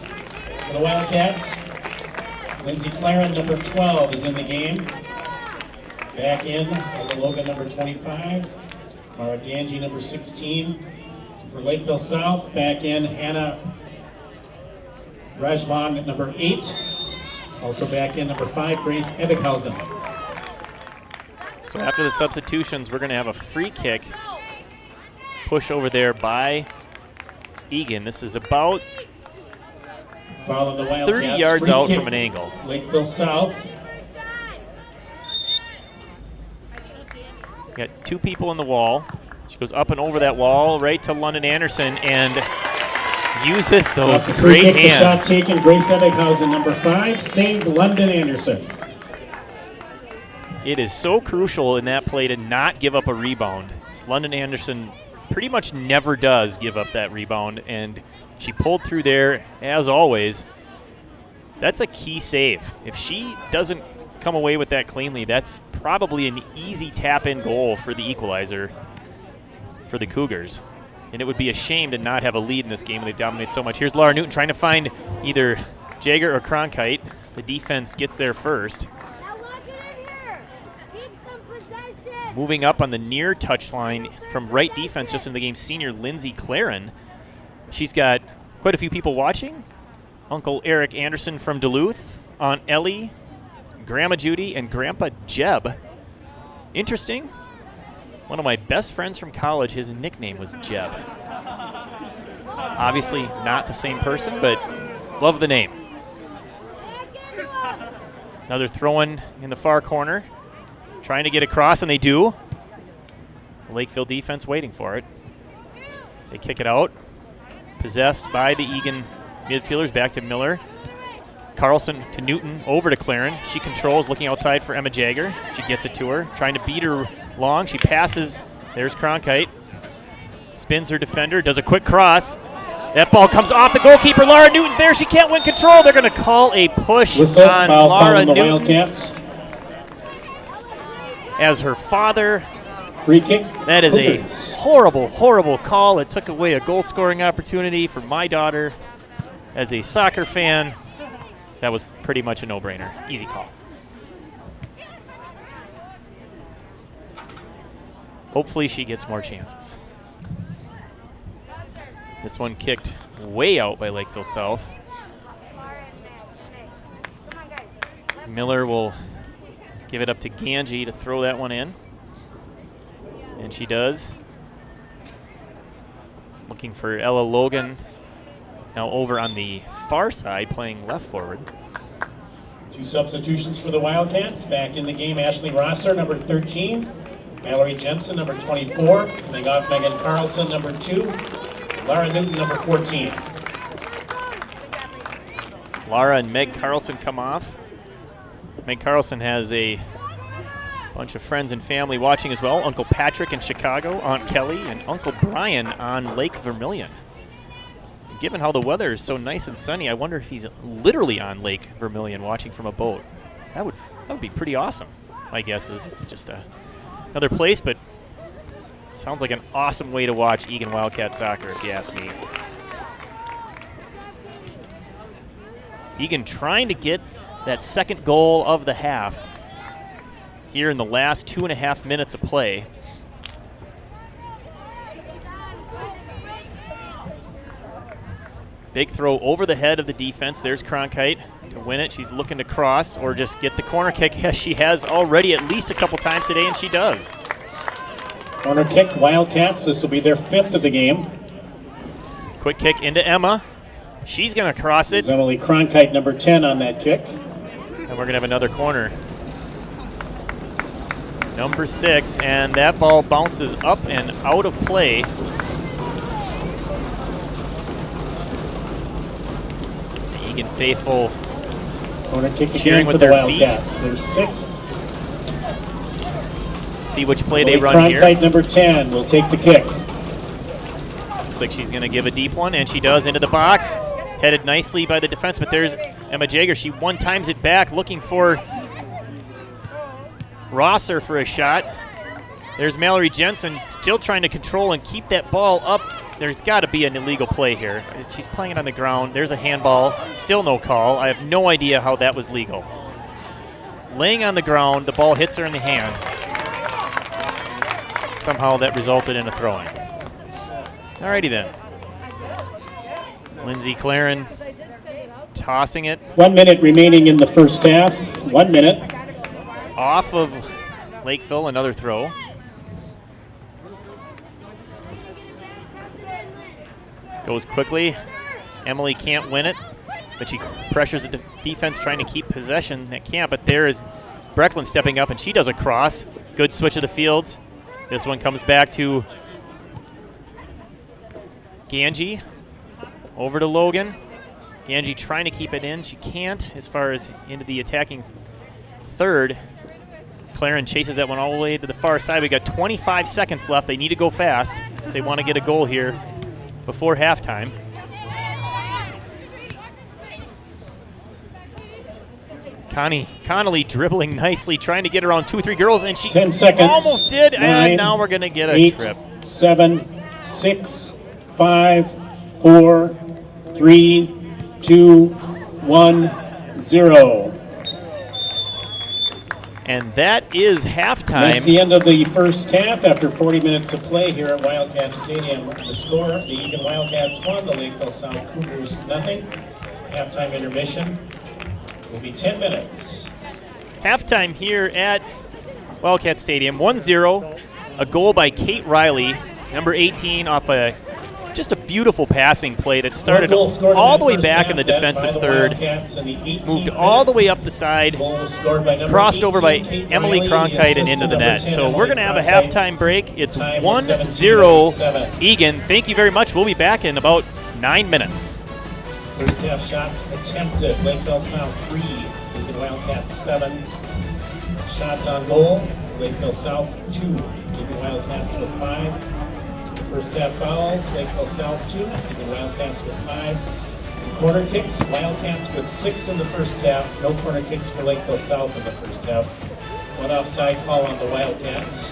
For the Wildcats, Lindsay Claren, number 12, is in the game. Back in, Ella Logan, number 25. Mara Ganji, number 16. For Lakeville South, back in, Hannah Rajman, number 8. Also back in, number 5, Grace Ebbinghausen. So after the substitutions, we're going to have a free kick push over there by Eagan. This is about Following the Wildcats, 30 yards free out kick, from an angle. Lakeville South. Got two people in the wall. She goes up and over that wall right to London Anderson and uses those Free great kick, the shot hands. taken, Grace Ebbinghausen, number 5, saved London Anderson. It is so crucial in that play to not give up a rebound. London Anderson pretty much never does give up that rebound, and she pulled through there as always. That's a key save. If she doesn't come away with that cleanly, that's probably an easy tap-in goal for the equalizer for the Cougars. And it would be a shame to not have a lead in this game when they dominate so much. Here's Laura Newton trying to find either Jagger or Cronkite. The defense gets there first. Moving up on the near touchline from right defense just in the game, senior Lindsay Claren. She's got quite a few people watching. Uncle Eric Anderson from Duluth, Aunt Ellie, Grandma Judy, and Grandpa Jeb. Interesting. One of my best friends from college, his nickname was Jeb. Obviously not the same person, but love the name. Another throw-in in the far corner. Trying to get across, and they do. Lakeville defense waiting for it. They kick it out. Possessed by the Eagan midfielders, back to Miller. Carlson to Newton, over to Claren. She controls, looking outside for Emma Jagger. She gets it to her, trying to beat her long. She passes. There's Cronkite. Spins her defender, does a quick cross. That ball comes off the goalkeeper. Laura Newton's there. She can't win control. They're going to call a push Whistle, on foul Laura on the Newton. Wildcats. As her father. Free kick. That is a Cougars. horrible, horrible call. It took away a goal-scoring opportunity for my daughter. As a soccer fan, that was pretty much a no-brainer. Easy call. Hopefully she gets more chances. This one kicked way out by Lakeville South. Miller will give it up to Ganji to throw that one in. And she does. Looking for Ella Logan. Now over on the far side, playing left forward. Two substitutions for the Wildcats. Back in the game, Ashley Rosser, number 13. Mallory Jensen, number 24. Coming off Megan Carlson, number 2. Laura Newton, number 14. Laura and Meg Carlson come off. Meg Carlson has a bunch of friends and family watching as well. Uncle Patrick in Chicago, Aunt Kelly, and Uncle Brian on Lake Vermilion. Given how the weather is so nice and sunny, I wonder if he's literally on Lake Vermilion watching from a boat. That would be pretty awesome. My guess is it's just another place, but sounds like an awesome way to watch Eagan Wildcat soccer, if you ask me. Eagan trying to get that second goal of the half here in the last 2.5 minutes of play. Big throw over the head of the defense. There's Cronkite to win it. She's looking to cross or just get the corner kick, as she has already at least a couple times today, and she does. Corner kick, Wildcats. This will be their 5th of the game. Quick kick into Emma. She's going to cross it. There's Emily Cronkite, number 10, on that kick. And we're going to have another corner. Number 6, and that ball bounces up and out of play. The Eagan faithful Corner kick cheering again with for the their Wildcats. feet. Their 6th. See which play they Emily run Cronkite, here. number 10, will take the kick. Looks like she's going to give a deep one, and she does, into the box. Headed nicely by the defense, but there's Emma Jager. She one-times it back, looking for Rosser for a shot. There's Mallory Jensen still trying to control and keep that ball up. There's got to be an illegal play here. She's playing it on the ground. There's a handball. Still no call. I have no idea how that was legal. Laying on the ground, the ball hits her in the hand. Somehow that resulted in a throw-in. Alrighty then. Lindsay Claren tossing it 1 minute remaining in the first half. 1 minute. off of Lakeville, another throw. Goes quickly. Emily can't win it, but she pressures the defense trying to keep possession. That can't, but there is Brecklin stepping up, and she does a cross. Good switch of the fields. This one comes back to Ganji. Over to Logan. Ganji trying to keep it in. She can't as far as into the attacking third. Claren chases that one all the way to the far side. We got 25 seconds left. They need to go fast if they want to get a goal here before halftime. Connolly dribbling nicely, trying to get around 2 or 3 girls, and she 10 seconds. almost did, 9, and now we're going to get a 8, trip. 7, 6, 5, 4, 3, 2, 1, 0. And that is halftime. That's the end of the first half after 40 minutes of play here at Wildcat Stadium. The score, the Eagan Wildcats 1, the Lakeville South Cougars nothing. Halftime intermission will be 10 minutes. Halftime here at Wildcat Stadium, 1-0. A goal by Kate Riley, number 18, off just a beautiful passing play that started all the way back in the defensive third, moved all the way up the side, crossed over by Emily Cronkite and into the net. So we're going to have a halftime break. It's 1-0 Eagan. Thank you very much. We'll be back in about 9 minutes. First half shots attempted. Lakeville South 3, Eagan Wildcats 7. Shots on goal, Lakeville South 2, Eagan Wildcats with 5. First half fouls, Lakeville South 2, Eagan Wildcats with 5. Corner kicks, Wildcats with 6 in the first half. No corner kicks for Lakeville South in the first half. One offside call on the Wildcats.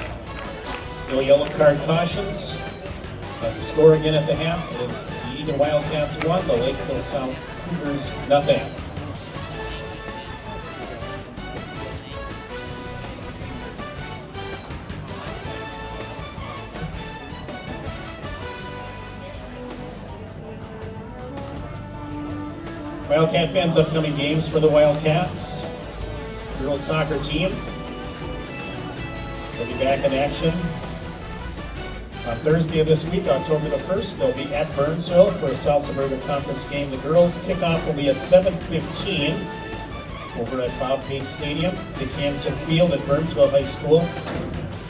No yellow card cautions. But the score again at the half, it is the Eagan Wildcats 1, the Lakeville South Cougars nothing. Wildcat fans, upcoming games for the Wildcats. Girls soccer team will be back in action on Thursday of this week, October the 1st. They'll be at Burnsville for a South Suburban Conference game. The girls kickoff will be at 7:15 over at Bob Pate Stadium, Dick Hansen Field at Burnsville High School.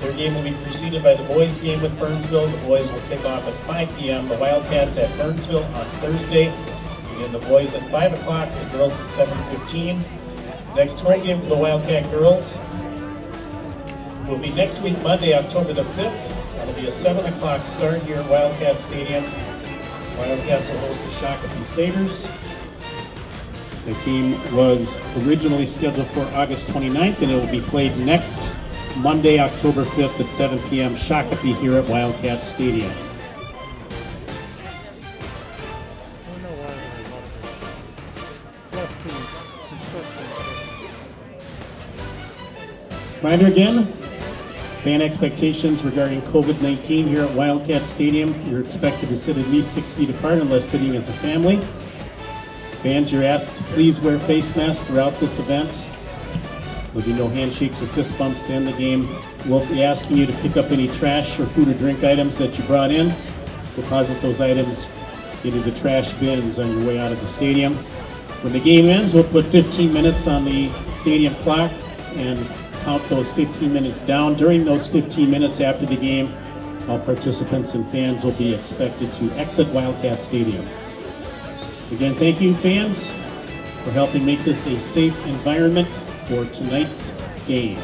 Their game will be preceded by the boys' game with Burnsville. The boys will kick off at 5 p.m. The Wildcats at Burnsville on Thursday. And the boys at 5 o'clock, the girls at 7:15. Next home game for the Wildcat girls will be next week, Monday, October the 5th. That'll be a 7 o'clock start here at Wildcat Stadium. Wildcats will host the Shakopee Sabres. The game was originally scheduled for August 29th, and it will be played next Monday, October 5th at 7 p.m. Shakopee here at Wildcat Stadium. I don't know why I love it. Plus the construction. Reminder again, fan expectations regarding COVID-19 here at Wildcat Stadium. You're expected to sit at least 6 feet apart unless sitting as a family. Fans, you're asked to please wear face masks throughout this event. There'll be no handshakes or fist bumps to end the game. We'll be asking you to pick up any trash or food or drink items that you brought in. Deposit those items into the trash bins on your way out of the stadium. When the game ends, we'll put 15 minutes on the stadium clock and count those 15 minutes down. During those 15 minutes after the game, all participants and fans will be expected to exit Wildcat Stadium. Again, thank you, fans, for helping make this a safe environment for tonight's game.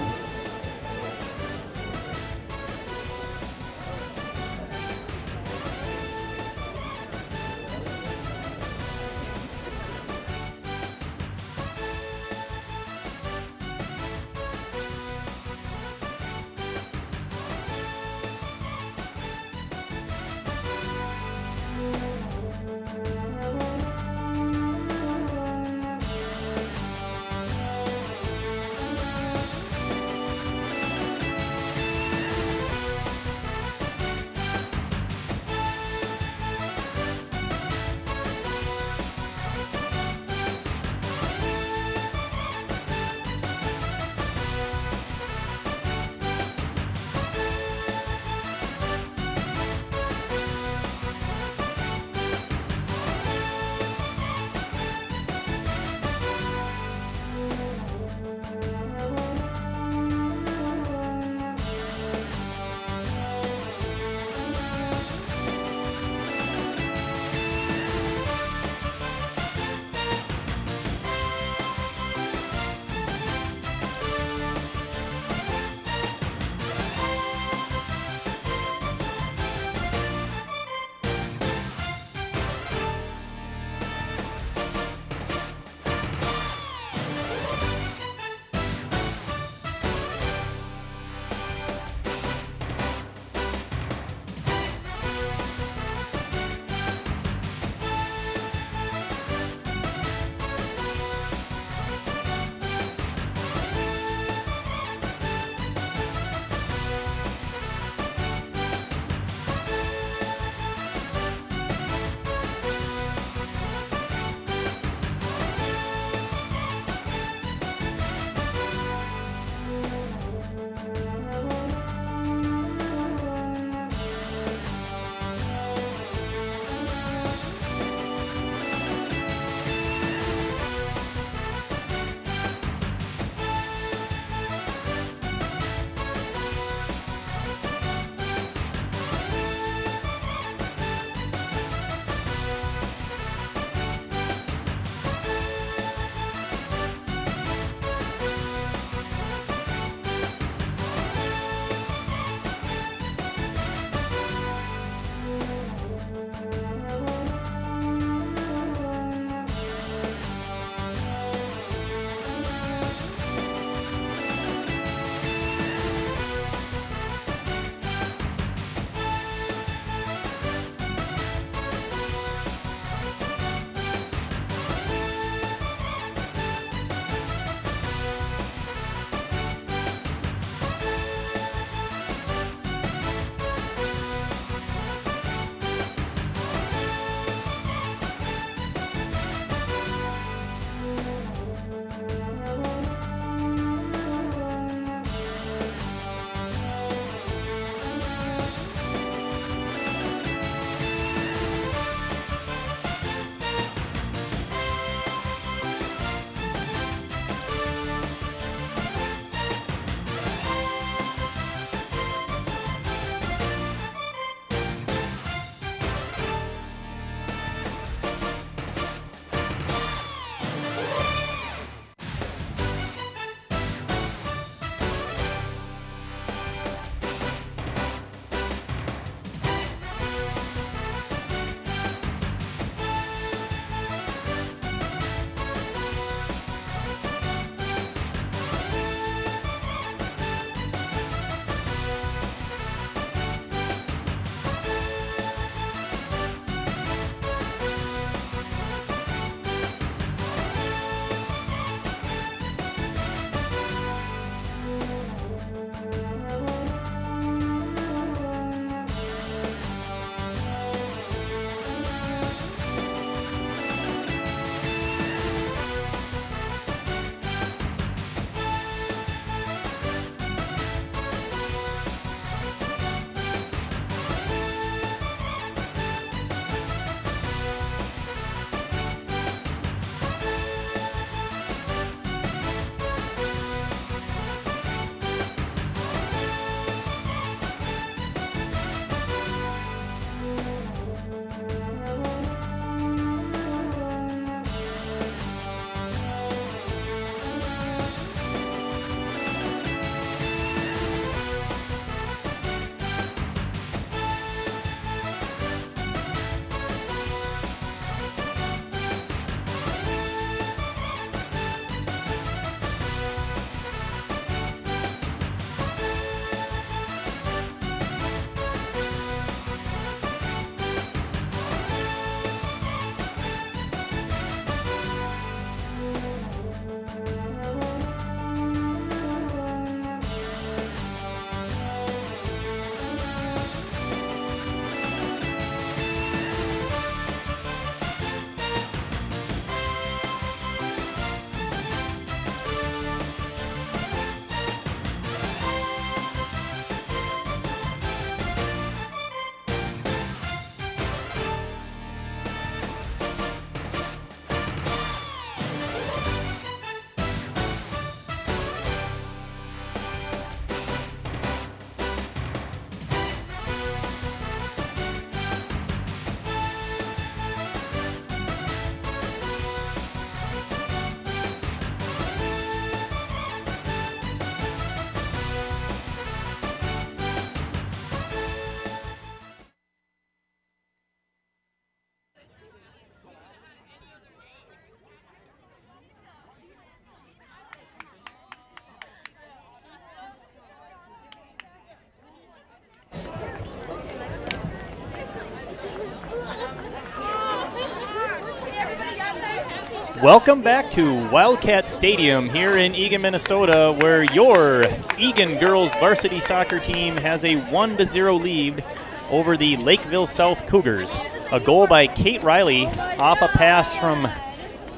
Welcome back to Wildcat Stadium here in Eagan, Minnesota, where your Eagan girls varsity soccer team has a 1-0 lead over the Lakeville South Cougars. A goal by Kate Riley off a pass from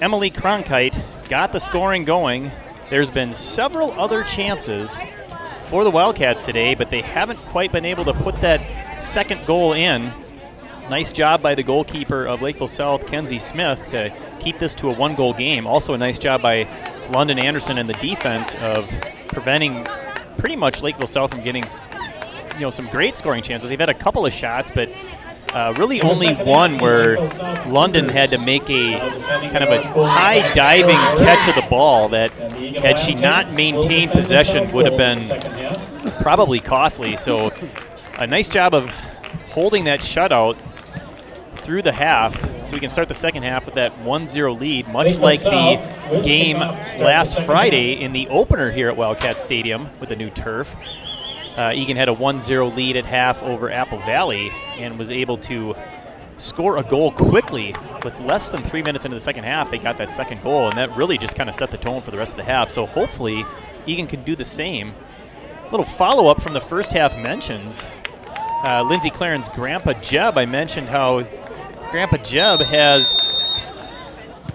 Emily Cronkite got the scoring going. There's been several other chances for the Wildcats today, but they haven't quite been able to put that second goal in. Nice job by the goalkeeper of Lakeville South, Kenzie Smith, to keep this to a 1-goal game. Also a nice job by London Anderson and the defense of preventing pretty much Lakeville South from getting some great scoring chances. They've had a couple of shots, but really only one where London had to make a kind of a high diving catch of the ball that, had she not maintained possession, would have been probably costly. So a nice job of holding that shutout through the half, so we can start the second half with that 1-0 lead, much like the game last Friday in the opener here at Wildcat Stadium with the new turf. Eagan had a 1-0 lead at half over Apple Valley and was able to score a goal quickly. With less than 3 minutes into the second half, they got that second goal, and that really just kind of set the tone for the rest of the half. So hopefully Eagan can do the same. A little follow-up from the first half mentions. Lindsey Claren's Grandpa Jeb, I mentioned how Grandpa Jeb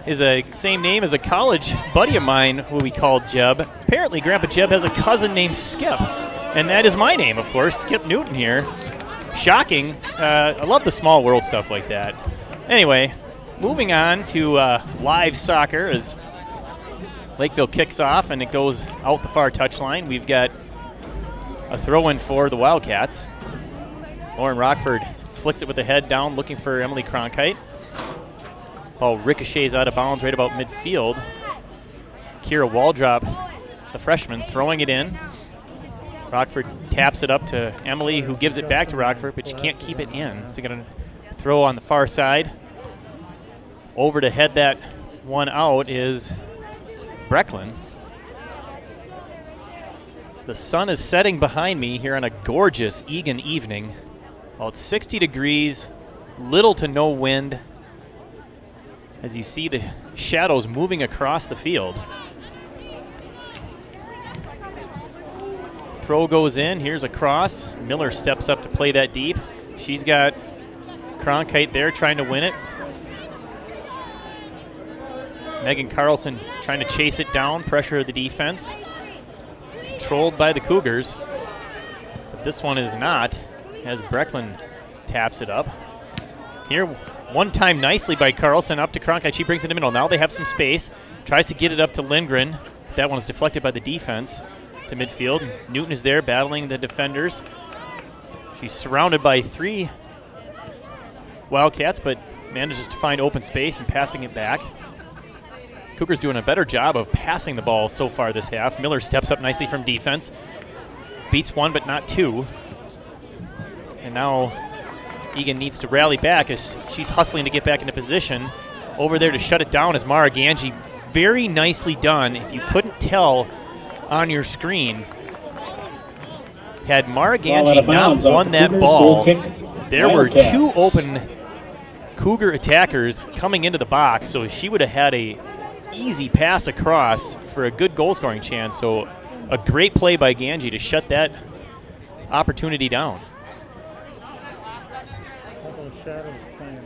is a same name as a college buddy of mine who we call Jeb. Apparently Grandpa Jeb has a cousin named Skip, and that is my name, of course, Skip Newton here. Shocking. I love the small world stuff like that. Anyway, moving on to live soccer as Lakeville kicks off and it goes out the far touchline. We've got a throw-in for the Wildcats. Lauren Rockford flicks it with the head down, looking for Emily Cronkite. Ball ricochets out of bounds right about midfield. Kira Waldrop, the freshman, throwing it in. Rockford taps it up to Emily, who gives it back to Rockford, but she can't keep it in. So going to throw on the far side. Over to head that one out is Brecklin. The sun is setting behind me here on a gorgeous Eagan evening. Well, it's 60 degrees, little to no wind, as you see the shadows moving across the field. Throw goes in, here's a cross. Miller steps up to play that deep. She's got Cronkite there trying to win it. Megan Carlson trying to chase it down, pressure the defense. Controlled by the Cougars, but this one is not, as Brecklin taps it up. Here, one time nicely by Carlson up to Cronkite. She brings it in the middle. Now they have some space. Tries to get it up to Lindgren. That one is deflected by the defense to midfield. Newton is there battling the defenders. She's surrounded by 3 Wildcats, but manages to find open space and passing it back. Cougars doing a better job of passing the ball so far this half. Miller steps up nicely from defense. Beats one, but not two. And now Eagan needs to rally back as she's hustling to get back into position. Over there to shut it down is Mara Ganji. Very nicely done. If you couldn't tell on your screen, had Mara Ganji not won that ball, there were 2 open Cougar attackers coming into the box, so she would have had a easy pass across for a good goal scoring chance. So a great play by Ganji to shut that opportunity down.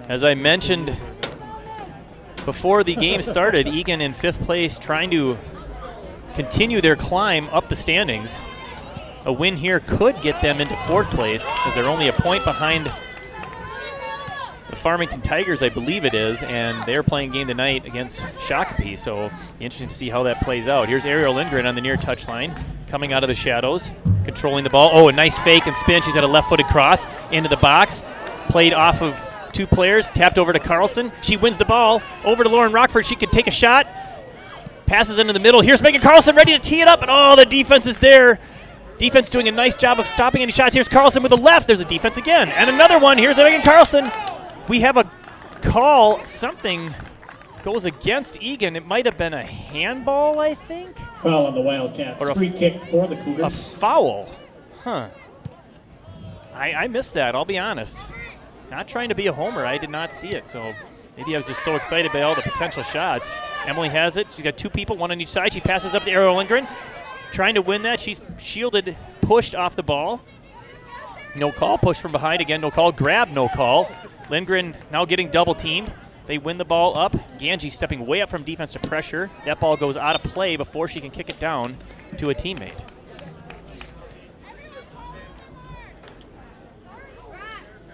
As I mentioned before the game started, Eagan in 5th place trying to continue their climb up the standings. A win here could get them into 4th place, as they're only a point behind the Farmington Tigers, I believe it is, and they're playing a game tonight against Shakopee, so interesting to see how that plays out. Here's Ariel Lindgren on the near touchline, coming out of the shadows, controlling the ball. Oh, a nice fake and spin. She's had a left-footed cross into the box, played off of 2 players, tapped over to Carlson. She wins the ball, over to Lauren Rockford. She could take a shot, passes into the middle. Here's Megan Carlson ready to tee it up, and oh, the defense is there. Defense doing a nice job of stopping any shots. Here's Carlson with the left. There's a defense again, and another one. Here's Megan Carlson. We have a call. Something goes against Eagan. It might have been a handball, I think. Foul on the Wildcats. Free kick for the Cougars. A foul. Huh. I missed that, I'll be honest. Not trying to be a homer. I did not see it. So Maybe I was just so excited by all the potential shots. Emily has it. She's got 2 people, 1 on each side. She passes up to Ariel Lindgren. Trying to win that. She's shielded, pushed off the ball. No call. Push from behind again. No call. Grab. No call. Lindgren now getting double teamed. They win the ball up. Ganji stepping way up from defense to pressure. That ball goes out of play before she can kick it down to a teammate.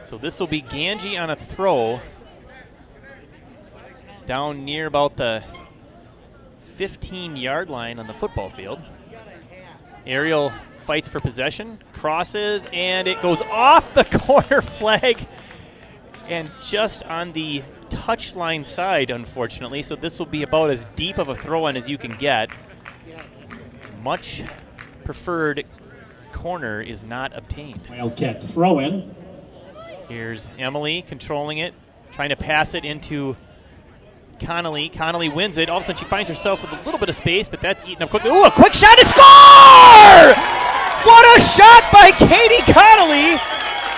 So this will be Ganji on a throw down near about the 15-yard line on the football field. Ariel fights for possession, crosses, and it goes off the corner flag and just on the touchline side, unfortunately. So this will be about as deep of a throw-in as you can get. Much preferred corner is not obtained. Wildcat throw-in. Here's Emily controlling it, trying to pass it into Connolly. Connolly wins it. All of a sudden, she finds herself with a little bit of space, but that's eaten up quickly. Ooh, a quick shot to score! What a shot by Katie Connolly!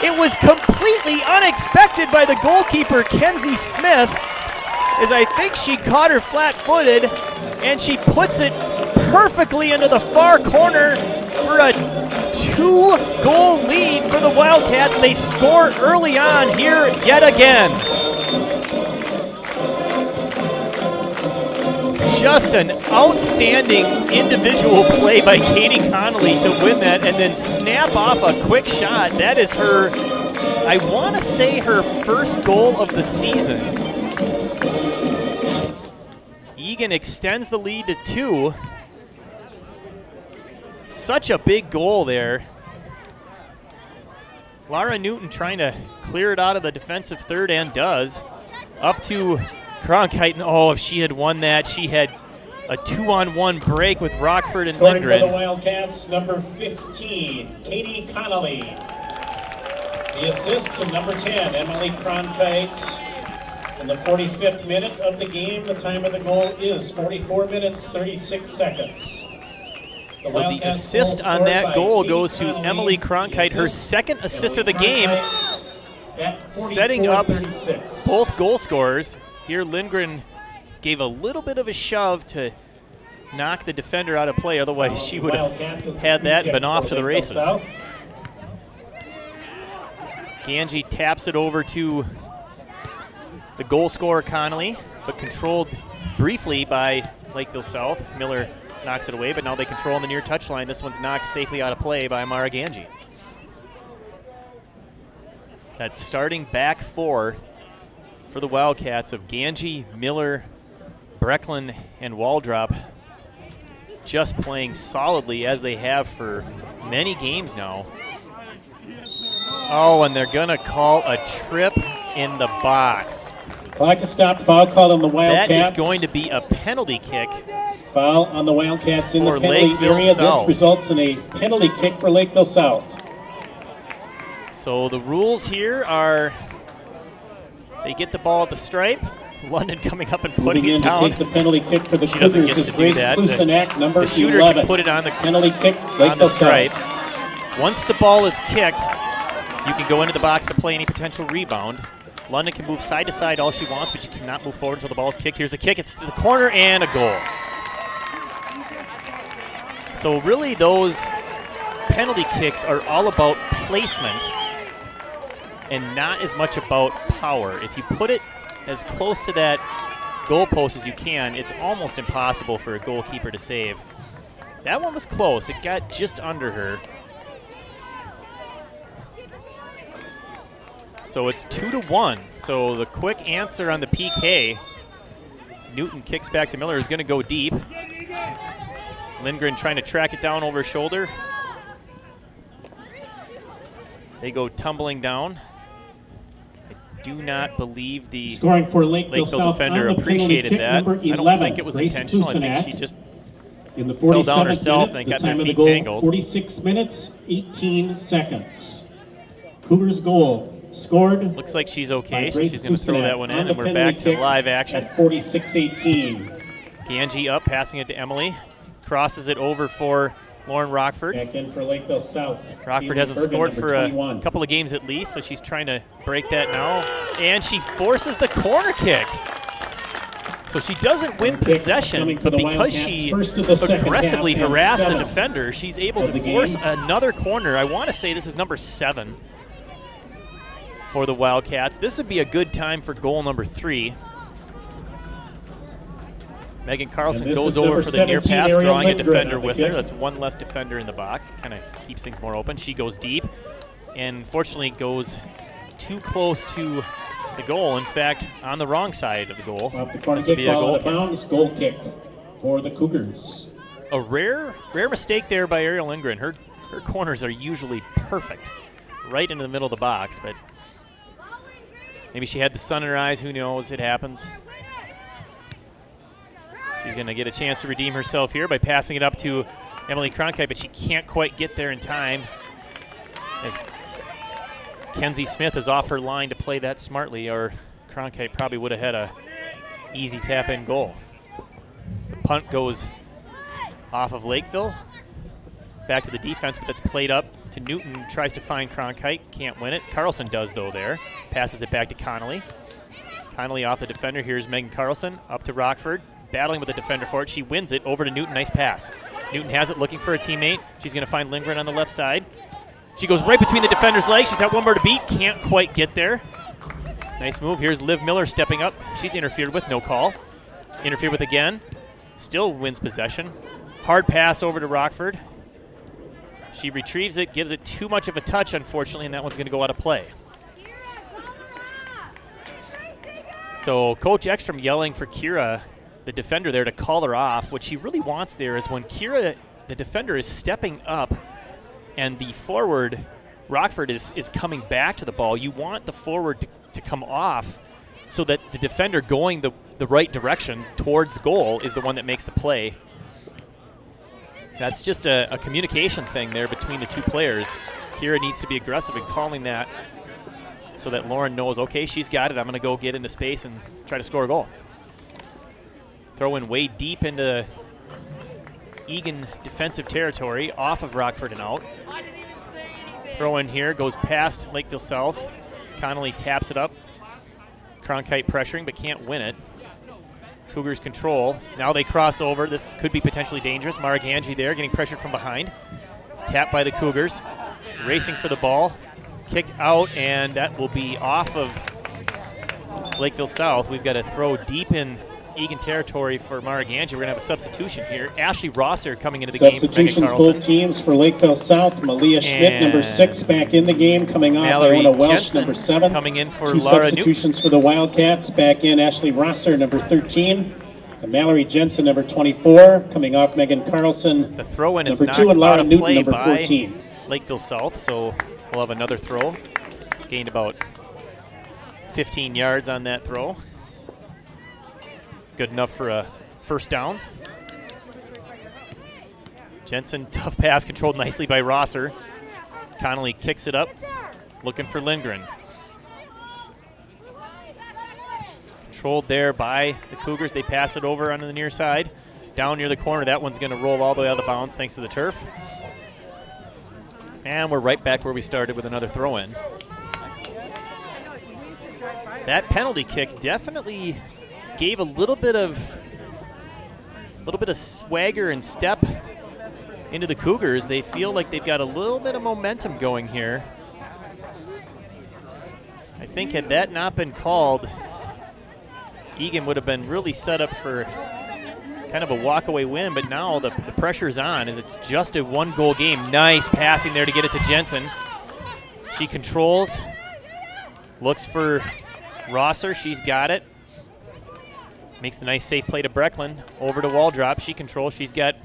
It was completely unexpected by the goalkeeper, Kenzie Smith, as I think she caught her flat-footed, and she puts it perfectly into the far corner for a 2-goal lead for the Wildcats. They score early on here yet again. Just an outstanding individual play by Katie Connolly to win that and then snap off a quick shot. That is her, I want to say, her first goal of the season. Eagan extends the lead to 2. Such a big goal there. Lara Newton trying to clear it out of the defensive third and does. Up to Cronkite. Oh, if she had won that, she had a 2-on-1 break with Rockford and Scoring Lindgren. for the Wildcats, number 15, Katie Connolly. The assist to number 10, Emily Cronkite. In the 45th minute of the game, the time of the goal is 44 minutes, 36 seconds. So the assist on that goal goes to Emily Cronkite, her second assist of the game, setting up both goal scorers. Here Lindgren gave a little bit of a shove to knock the defender out of play, otherwise she would have had that and been off to the races. Ganji taps it over to the goal scorer Connolly, but controlled briefly by Lakeville South. Miller knocks it away, but now they control on the near touchline. This one's knocked safely out of play by Mara Ganji. That starting back 4 for the Wildcats of Ganji, Miller, Brecklin, and Waldrop just playing solidly as they have for many games now. Oh, and they're gonna call a trip in the box. Clock is stopped. Foul call on the Wildcats. That is going to be a penalty kick. Foul on the Wildcats in the for penalty Lakeville area. South. This results in a penalty kick for Lakeville South. So the rules here are they get the ball at the stripe. London coming up and putting Moving it in down. to take the penalty kick for the She doesn't Cougars get is to do Grace that. Klusenak, number The shooter 11. can put it on the penalty kick, on the Lakeville stripe. South. Once the ball is kicked, you can go into the box to play any potential rebound. London can move side to side all she wants, but you cannot move forward until the ball is kicked. Here's the kick. It's to the corner and a goal. So really those penalty kicks are all about placement and not as much about power. If you put it as close to that goalpost as you can, it's almost impossible for a goalkeeper to save. That one was close. It got just under her. So it's 2-1. So the quick answer on the PK, Newton kicks back to Miller, is going to go deep. Lindgren trying to track it down over his shoulder. They go tumbling down. I do not believe the Scoring for Lakeville South defender on the penalty appreciated kick, that. number I don't 11, think it was Grace intentional. I think Klusenak. she just In the fell down 47th herself minute, and got the their time of the feet goal, tangled. 46 minutes, 18 seconds. Cougars goal scored. looks like she's by okay. Grace She's going to throw Klusenak that one on in, the and we're penalty back to kick live action. At 46-18. Ganji up, passing it to Emily. crosses it over for Lauren Rockford. Back in for Lakeville South. Rockford Caitlin hasn't Bergen, scored number for a 21. couple of games at least, so she's trying to break that now. And she forces the corner kick. So she doesn't win Corner kick possession, coming for but the because Wildcats, she first of the second aggressively half and harassed the 7th defender, she's able of to the force game. another corner. I want to say this is number 7 for the Wildcats. This would be a good time for goal number 3. Megan Carlson And this goes is over number for the near 17, pass, Ariel drawing a Lindgren defender on the with her. kick. That's one less defender in the box. Kind of keeps things more open. She goes deep and fortunately goes too close to the goal. In fact, on the wrong side of the goal. Off the corner This will kick, be a ball goal out of kick. bounds, goal kick for the Cougars. A rare mistake there by Ariel Lindgren. Her corners are usually perfect, right into the middle of the box, but maybe she had the sun in her eyes. Who knows? It happens. She's going to get a chance to redeem herself here by passing it up to Emily Cronkite, but she can't quite get there in time as Kenzie Smith is off her line to play that smartly, or Cronkite probably would have had a easy tap-in goal. The punt goes off of Lakeville. Back to the defense, but that's played up to Newton. Tries to find Cronkite. Can't win it. Carlson does, though, there. Passes it back to Connolly. Connolly off the defender. Here's Megan Carlson. Up to Rockford. Battling with the defender for it. She wins it. Over to Newton. Nice pass. Newton has it, looking for a teammate. She's going to find Lindgren on the left side. She goes right between the defender's legs. She's got one more to beat. Can't quite get there. Nice move. Here's Liv Miller stepping up. She's interfered with. No call. Interfered with again. Still wins possession. Hard pass over to Rockford. She retrieves it, gives it too much of a touch, unfortunately, and that one's going to go out of play. So Coach Ekstrom yelling for Kira, the defender there, to call her off. What she really wants there is when Kira, the defender, is stepping up and the forward, Rockford, is coming back to the ball, you want the forward to come off so that the defender going the right direction towards the goal is the one that makes the play. That's just a communication thing there between the two players. Kira needs to be aggressive in calling that so that Lauren knows, okay, she's got it. I'm going to go get into space and try to score a goal. Throw in way deep into Eagan defensive territory, off of Rockford and out. Throw in here, goes past Lakeville South. Connolly taps it up. Cronkite pressuring, but can't win it. Cougars control. Now they cross over. This could be potentially dangerous. Mara Ganji there, getting pressured from behind. It's tapped by the Cougars. Racing for the ball. Kicked out, and that will be off of Lakeville South. We've got to throw deep in Eagan territory for Mara Ganji. We're going to have a substitution here. Ashley Rosser coming into the game for Megan Substitutions, Carlson. both teams for Lakeville South. Malia Schmidt, And number 6, back in the game. Coming off Mallory Iona Welsh, Jensen number 7. coming in for Two Laura substitutions for the Wildcats. Back in Ashley Rosser, number 13. And Mallory Jensen, number 24. Coming off Megan Carlson, The throw-in is number knocked 2, and out Laura of Newton, play number by 14. Lakeville South, so we'll have another throw. Gained about 15 yards on that throw. Good enough for a first down. Jensen, tough pass, controlled nicely by Rosser. Connolly kicks it up, looking for Lindgren. Controlled there by the Cougars. They pass it over onto the near side. Down near the corner, that one's going to roll all the way out of bounds thanks to the turf. And we're right back where we started with another throw-in. That penalty kick definitely gave a little bit of swagger and step into the Cougars. They feel like they've got a little bit of momentum going here. I think had that not been called, Eagan would have been really set up for kind of a walk-away win, but now the pressure's on as it's just a one-goal game. Nice passing there to get it to Jensen. She controls, looks for Rosser. She's got it. Makes the nice safe play to Brecklin. Over to Waldrop. She controls. She's got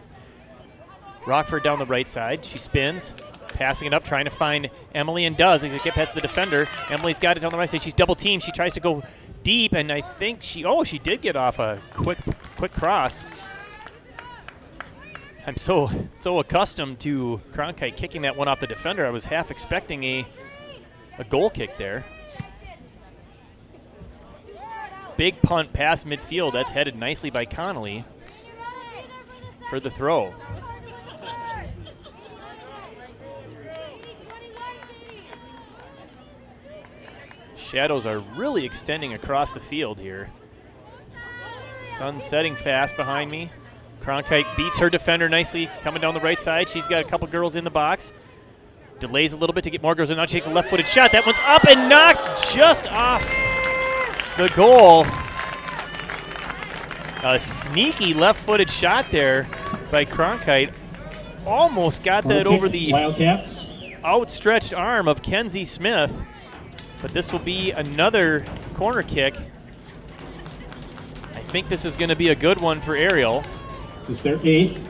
Rockford down the right side. She spins, passing it up, trying to find Emily, and does. It gets past the defender. Emily's got it on the right side. She's double teamed. She tries to go deep, and I think she did get off a quick cross. I'm so accustomed to Cronkite kicking that one off the defender. I was half expecting a goal kick there. Big punt past midfield. That's headed nicely by Connolly. for the throw. Shadows are really extending across the field here. Sun setting fast behind me. Cronkite beats her defender nicely, coming down the right side. She's got a couple girls in the box. Delays a little bit to get more girls in. Now she takes a left-footed shot. That one's up and knocked just off the goal. A sneaky left-footed shot there by Cronkite. Almost got that over the Wildcats. outstretched arm of Kenzie Smith. But this will be another corner kick. I think this is going to be a good one for Ariel. This is their 8th.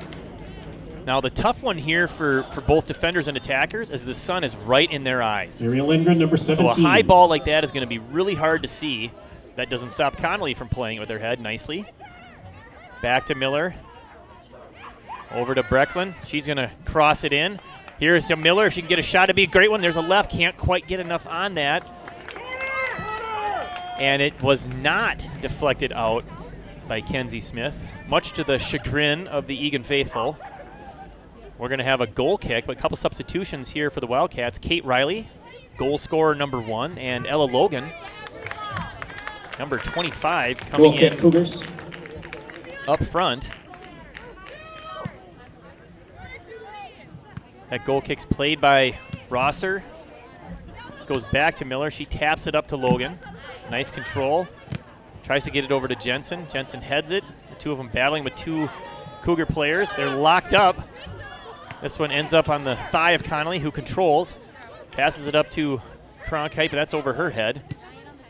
Now the tough one here for both defenders and attackers is the sun is right in their eyes. Ariel Lindgren, number 17. So a high ball like that is going to be really hard to see. That doesn't stop Connolly from playing it with her head nicely. Back to Miller. Over to Brecklin. She's going to cross it in. Here's to Miller. If she can get a shot, it'd be a great one. There's a left. Can't quite get enough on that. And it was not deflected out by Kenzie Smith, much to the chagrin of the Eagan faithful. We're going to have a goal kick, but a couple substitutions here for the Wildcats. Kate Riley, goal scorer number 1, and Ella Logan, number 25, coming Goal kick, in Cougars. up front. That goal kick's played by Rosser. This goes back to Miller. She taps it up to Logan. Nice control. Tries to get it over to Jensen. Jensen heads it. The two of them battling with two Cougar players. They're locked up. This one ends up on the thigh of Connolly, who controls. Passes it up to Cronkite, but that's over her head.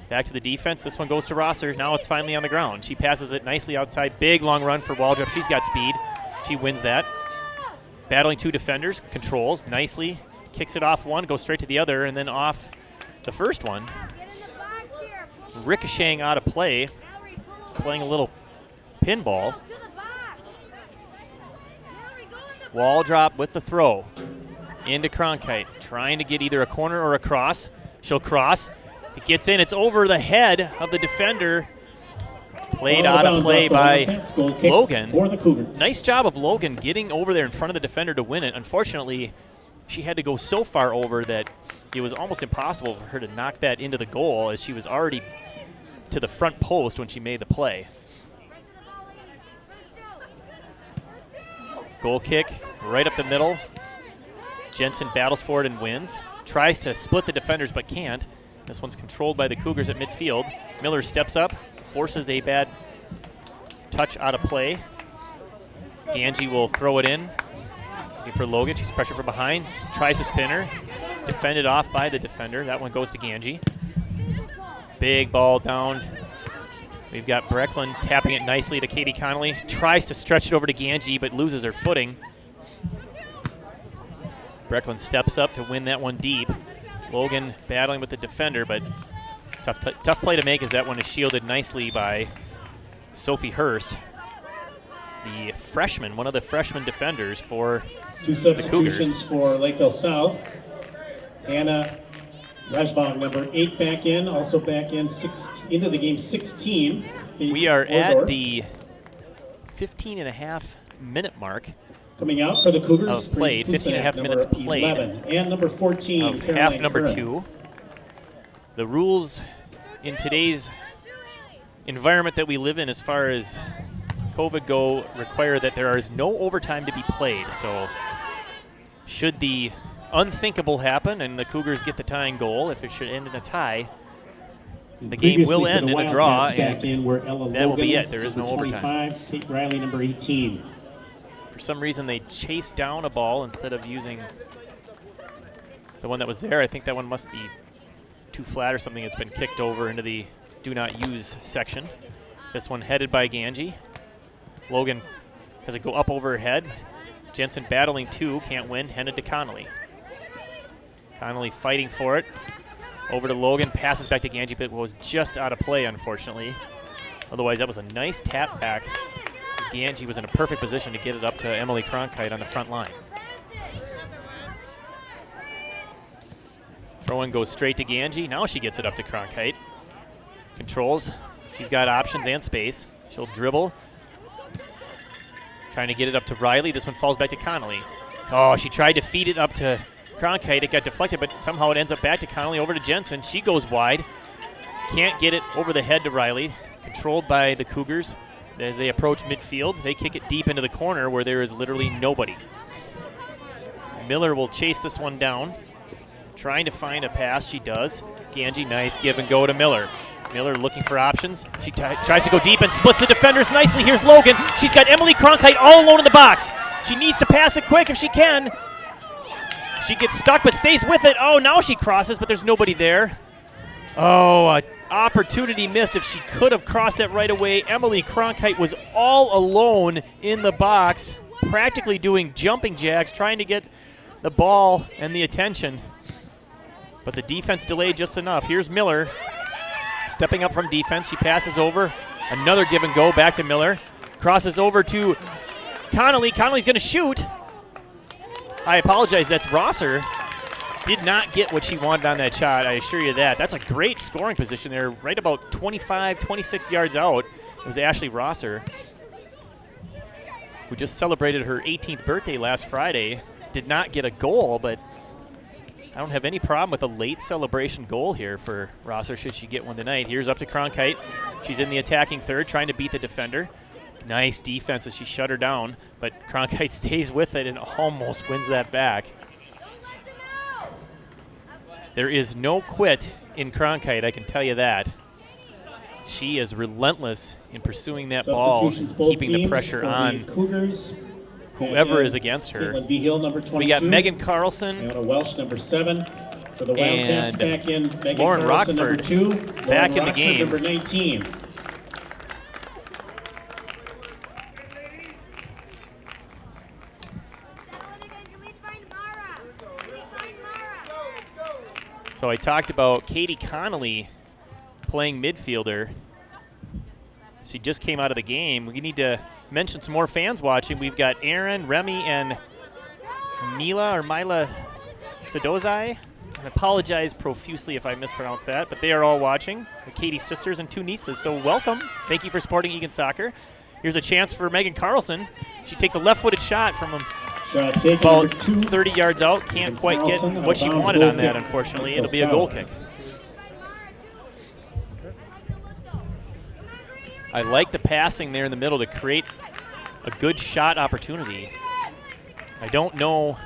Back to the defense. This one goes to Rosser. Now it's finally on the ground. She passes it nicely outside. Big long run for Waldrop. She's got speed. She wins that. Battling two defenders. Controls nicely. Kicks it off one, goes straight to the other, and then off the first one. Ricocheting out of play. Playing a little pinball. Waldrop with the throw. Into Cronkite. Trying to get either a corner or a cross. She'll cross. It gets in. It's over the head of the defender. Played out of play by Logan. For the Cougars. Nice job of Logan getting over there in front of the defender to win it. Unfortunately, she had to go so far over that it was almost impossible for her to knock that into the goal, as she was already to the front post when she made the play. Goal kick right up the middle. Jensen battles for it and wins. Tries to split the defenders but can't. This one's controlled by the Cougars at midfield. Miller steps up, forces a bad touch out of play. Ganji will throw it in. Looking for Logan. She's pressured from behind. Tries to spin her. Defended off by the defender. That one goes to Ganji. Big ball down. We've got Brecklin tapping it nicely to Katie Connolly. Tries to stretch it over to Ganji, but loses her footing. Brecklin steps up to win that one deep. Logan battling with the defender, but tough play to make, as that one is shielded nicely by Sophie Hurst, the freshman, one of the freshman defenders for Two the Cougars. substitutions for Lakeville South. Anna Rajbong, number 8, back in, also back in into the game 16. We are at the 15.5-minute mark coming out for the Cougars. of played, 15.5 minutes played 11, and number 14, of Caroline half number Curran. 2. The rules in today's environment that we live in, as far as COVID go, require that there is no overtime to be played. So should the unthinkable happen and the Cougars get the tying goal, if it should end in a tie, the game will end in a draw, and that will be it. There is no overtime. Kate Riley, number 18. For some reason, they chased down a ball instead of using the one that was there. I think that one must be too flat or something. It's been kicked over into the do not use section. This one headed by Ganji. Logan has it go up over her head. Jensen battling two, can't win, handed to Connolly. Connolly fighting for it. Over to Logan, passes back to Ganji, but was just out of play, unfortunately. Otherwise, that was a nice tap back. Ganji was in a perfect position to get it up to Emily Cronkite on the front line. Throw-in goes straight to Ganji. Now she gets it up to Cronkite. Controls. She's got options and space. She'll dribble. Trying to get it up to Riley. This one falls back to Connolly. Oh, she tried to feed it up to Cronkite. It got deflected, but somehow it ends up back to Connolly, over to Jensen. She goes wide. Can't get it over the head to Riley. Controlled by the Cougars. As they approach midfield, they kick it deep into the corner where there is literally nobody. Miller will chase this one down. Trying to find a pass. She does. Ganji, nice give and go to Miller. Miller looking for options. She tries to go deep and splits the defenders nicely. Here's Logan. She's got Emily Cronkite all alone in the box. She needs to pass it quick if she can. She gets stuck but stays with it. Oh, now she crosses, but there's nobody there. Oh, an opportunity missed. If she could have crossed that right away. Emily Cronkite was all alone in the box, practically doing jumping jacks, trying to get the ball and the attention. But the defense delayed just enough. Here's Miller. Stepping up from defense, she passes over. Another give and go back to Miller. Crosses over to Connolly. Connolly's going to shoot. I apologize, that's Rosser. Did not get what she wanted on that shot, I assure you that. That's a great scoring position there, right about 25, 26 yards out. It was Ashley Rosser, who just celebrated her 18th birthday last Friday. Did not get a goal, but I don't have any problem with a late celebration goal here for Rosser should she get one tonight. Here's up to Cronkite. She's in the attacking third, trying to beat the defender. Nice defense as she shut her down, but Cronkite stays with it and almost wins that back. There is no quit in Cronkite, I can tell you that. She is relentless in pursuing that ball, keeping the pressure on whoever is against her. We got Megan Carlson Welsh, number 7. For the Wildcats, and back in Megan Lauren Carlson, Rockford number 2. back Lauren in the Rockford, game. number 19. So I talked about Katie Connolly playing midfielder. She just came out of the game. We need to mention some more fans watching. We've got Aaron, Remy, and Mila Sadozai. I apologize profusely if I mispronounced that, but they are all watching. The Katie sisters and 2 nieces, so welcome. Thank you for supporting Eagan Soccer. Here's a chance for Megan Carlson. She takes a left-footed shot from about 30 yards out. Can't quite get what she wanted on that, unfortunately. It'll be a goal kick. I like the passing there in the middle to create a good shot opportunity. I don't know.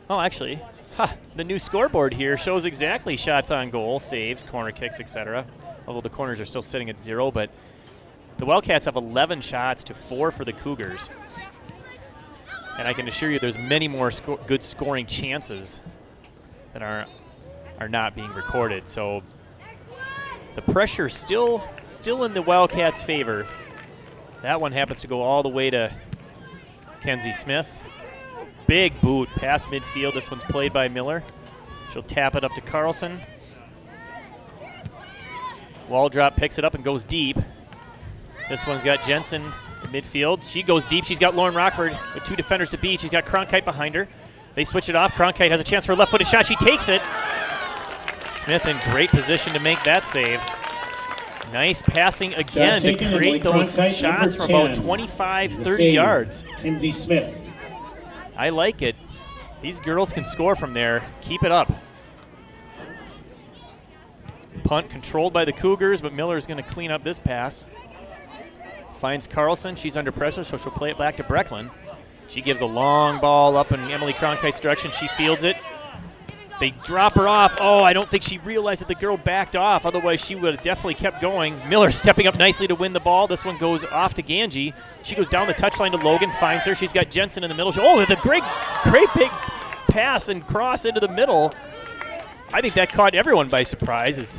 Oh, actually, the new scoreboard here shows exactly shots on goal, saves, corner kicks, etc. Although the corners are still sitting at 0, but the Wildcats have 11 shots to 4 for the Cougars. And I can assure you there's many more good scoring chances that are not being recorded. So the pressure still in the Wildcats' favor. That one happens to go all the way to Kenzie Smith. Big boot past midfield. This one's played by Miller. She'll tap it up to Carlson. Waldrop picks it up and goes deep. This one's got Jensen in midfield. She goes deep. She's got Lauren Rockford with 2 defenders to beat. She's got Cronkite behind her. They switch it off. Cronkite has a chance for a left-footed shot. She takes it. Smith in great position to make that save. Nice passing again to create those shots from about 25, 30 yards. Kenzie Smith. I like it. These girls can score from there. Keep it up. Punt controlled by the Cougars, but Miller's going to clean up this pass. Finds Carlson. She's under pressure, so she'll play it back to Brecklin. She gives a long ball up in Emily Cronkite's direction. She fields it. They drop her off. Oh, I don't think she realized that the girl backed off. Otherwise, she would have definitely kept going. Miller stepping up nicely to win the ball. This one goes off to Ganji. She goes down the touchline to Logan, finds her. She's got Jensen in the middle. Oh, the great big pass and cross into the middle. I think that caught everyone by surprise, as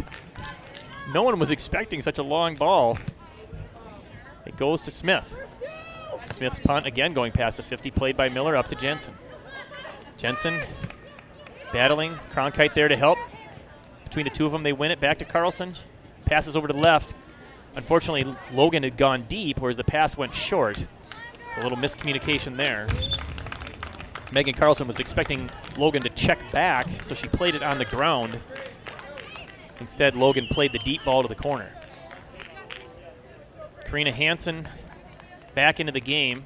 no one was expecting such a long ball. It goes to Smith. Smith's punt again going past the 50, played by Miller up to Jensen. Jensen battling, Cronkite there to help. Between the two of them, they win it back to Carlson. Passes over to the left. Unfortunately, Logan had gone deep, whereas the pass went short. So a little miscommunication there. Megan Carlson was expecting Logan to check back, so she played it on the ground. Instead, Logan played the deep ball to the corner. Karina Hansen back into the game.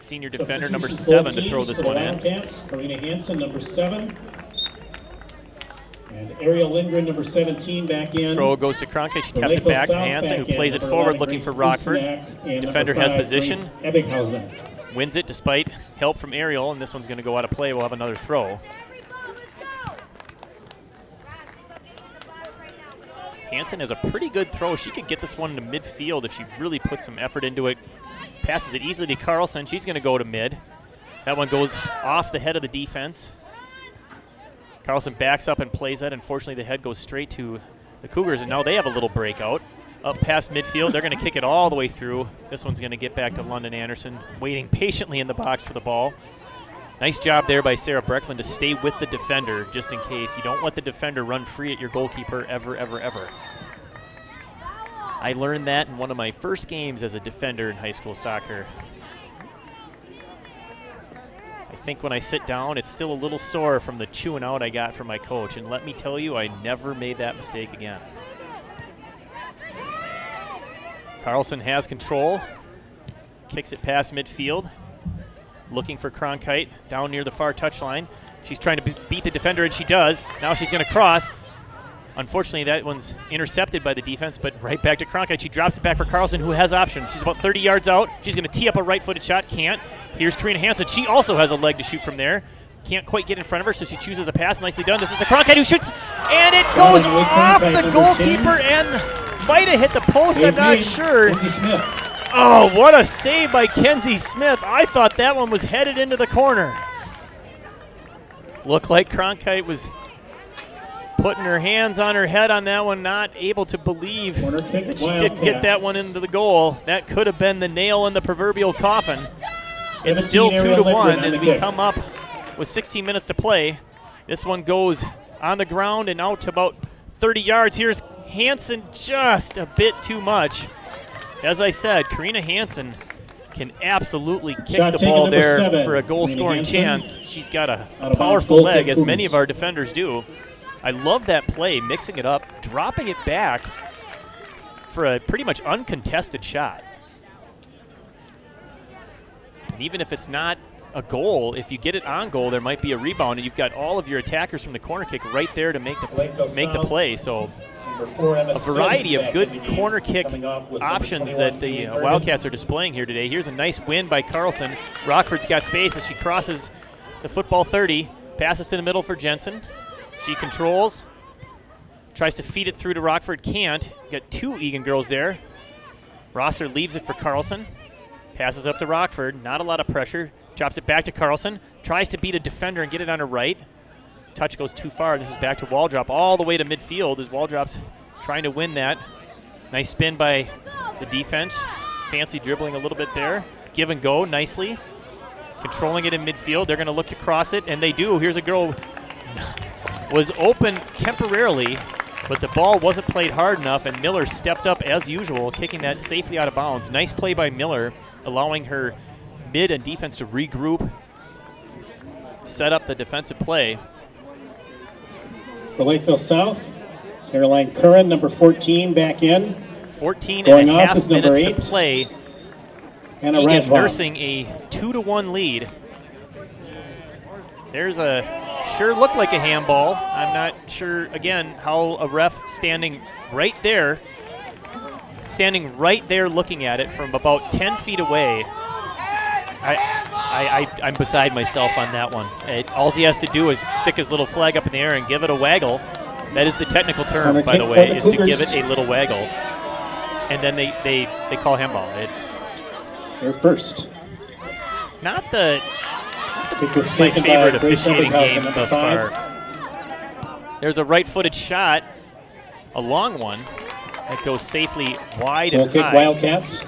senior defender number 7 to throw this one in. Wildcats, Karina Hansen, number 7. And Ariel Lindgren, number 17, back in. Throw goes to Cronkite. She For taps it Lakeville back to South, Hansen, who back in. plays it Number forward 11, looking for Grace Rockford. Usnack, and Defender number has 5, position. Grace Ebinghausen. Wins it despite help from Ariel, and this one's going to go out of play. We'll have another throw. Hansen has a pretty good throw. She could get this one to midfield if she really put some effort into it. Passes it easily to Carlson. She's going to go to mid. That one goes off the head of the defense. Carlson backs up and plays that. Unfortunately, the head goes straight to the Cougars, and now they have a little breakout. Up past midfield, they're going to kick it all the way through. This one's going to get back to London Anderson, waiting patiently in the box for the ball. Nice job there by Sarah Brecklin to stay with the defender just in case. You don't let the defender run free at your goalkeeper ever, ever, ever. I learned that in one of my first games as a defender in high school soccer. I think when I sit down, it's still a little sore from the chewing out I got from my coach. And let me tell you, I never made that mistake again. Carlson has control. Kicks it past midfield. Looking for Cronkite down near the far touchline. She's trying to beat the defender, and she does. Now she's going to cross. Unfortunately, that one's intercepted by the defense, but right back to Cronkite. She drops it back for Carlson, who has options. She's about 30 yards out. She's going to tee up a right-footed shot. Can't. Here's Karina Hansen. She also has a leg to shoot from there. Can't quite get in front of her, so she chooses a pass. Nicely done. This is the Cronkite who shoots, and it goes off the goalkeeper and might have hit the post. I'm not sure. Oh, what a save by Kenzie Smith. I thought that one was headed into the corner. Looked like Cronkite was putting her hands on her head on that one, not able to believe that she didn't get that one into the goal. That could have been the nail in the proverbial coffin. It's still 2-1 as we come up with 16 minutes to play. This one goes on the ground and out to about 30 yards. Here's Hansen, just a bit too much. As I said, Karina Hansen can absolutely kick the ball there 7, for a goal-scoring chance. She's got a Out of powerful bounds, leg, goal as kick many Cougars. of our defenders do. I love that play, mixing it up, dropping it back for a pretty much uncontested shot. And even if it's not a goal, if you get it on goal, there might be a rebound, and you've got all of your attackers from the corner kick right there to make the play. So a variety of good corner kick options that the Wildcats are displaying here today. Here's a nice win by Carlson. Rockford's got space as she crosses the football 30, passes to the middle for Jensen. She controls, tries to feed it through to Rockford, can't. Got 2 Eagan girls there. Rosser leaves it for Carlson, passes up to Rockford, not a lot of pressure, drops it back to Carlson, tries to beat a defender and get it on her right. Touch goes too far. This is back to Waldrop all the way to midfield as Waldrop's trying to win that. Nice spin by the defense. Fancy dribbling a little bit there. Give and go nicely. Controlling it in midfield. They're going to look to cross it, and they do. Here's a girl was open temporarily, but the ball wasn't played hard enough, and Miller stepped up as usual, kicking that safely out of bounds. Nice play by Miller, allowing her mid and defense to regroup, set up the defensive play. For Lakeville South, Caroline Curran, number 14, back in. 14 Going and a off half is number minutes to 8. play. Hannah Eagan Radvon. nursing a 2-1 lead. There's a sure looked like a handball. I'm not sure, again, how a ref standing right there looking at it from about 10 feet away. I'm beside myself on that one. All he has to do is stick his little flag up in the air and give it a waggle. That is the technical term, Corner by the kick way, for the is to give Cougars. it a little waggle. And then they call handball. They're first. Not the Kick was my taken favorite by Grace officiating Ebinghausen, game number thus 5. far. There's a right-footed shot, a long one, that goes safely wide Goal and kick high. Wildcats.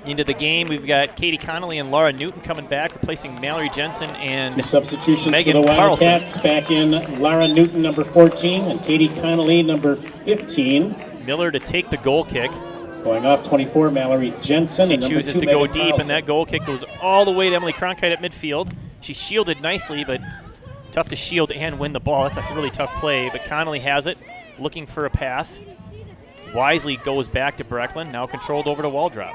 Into the game, we've got Katie Connolly and Laura Newton coming back, replacing Mallory Jensen Two and substitutions Megan for the Carlson. Wildcats. Back in Lara Newton, number 14, and Katie Connolly, number 15. Miller to take the goal kick. Going off 24, Mallory Jensen. She and number chooses 2, to go Megan deep, Carlson. and that goal kick goes all the way to Emily Cronkite at midfield. She shielded nicely, but tough to shield and win the ball. That's a really tough play, but Connolly has it, looking for a pass. Wisely goes back to Brecklin, now controlled over to Waldrop.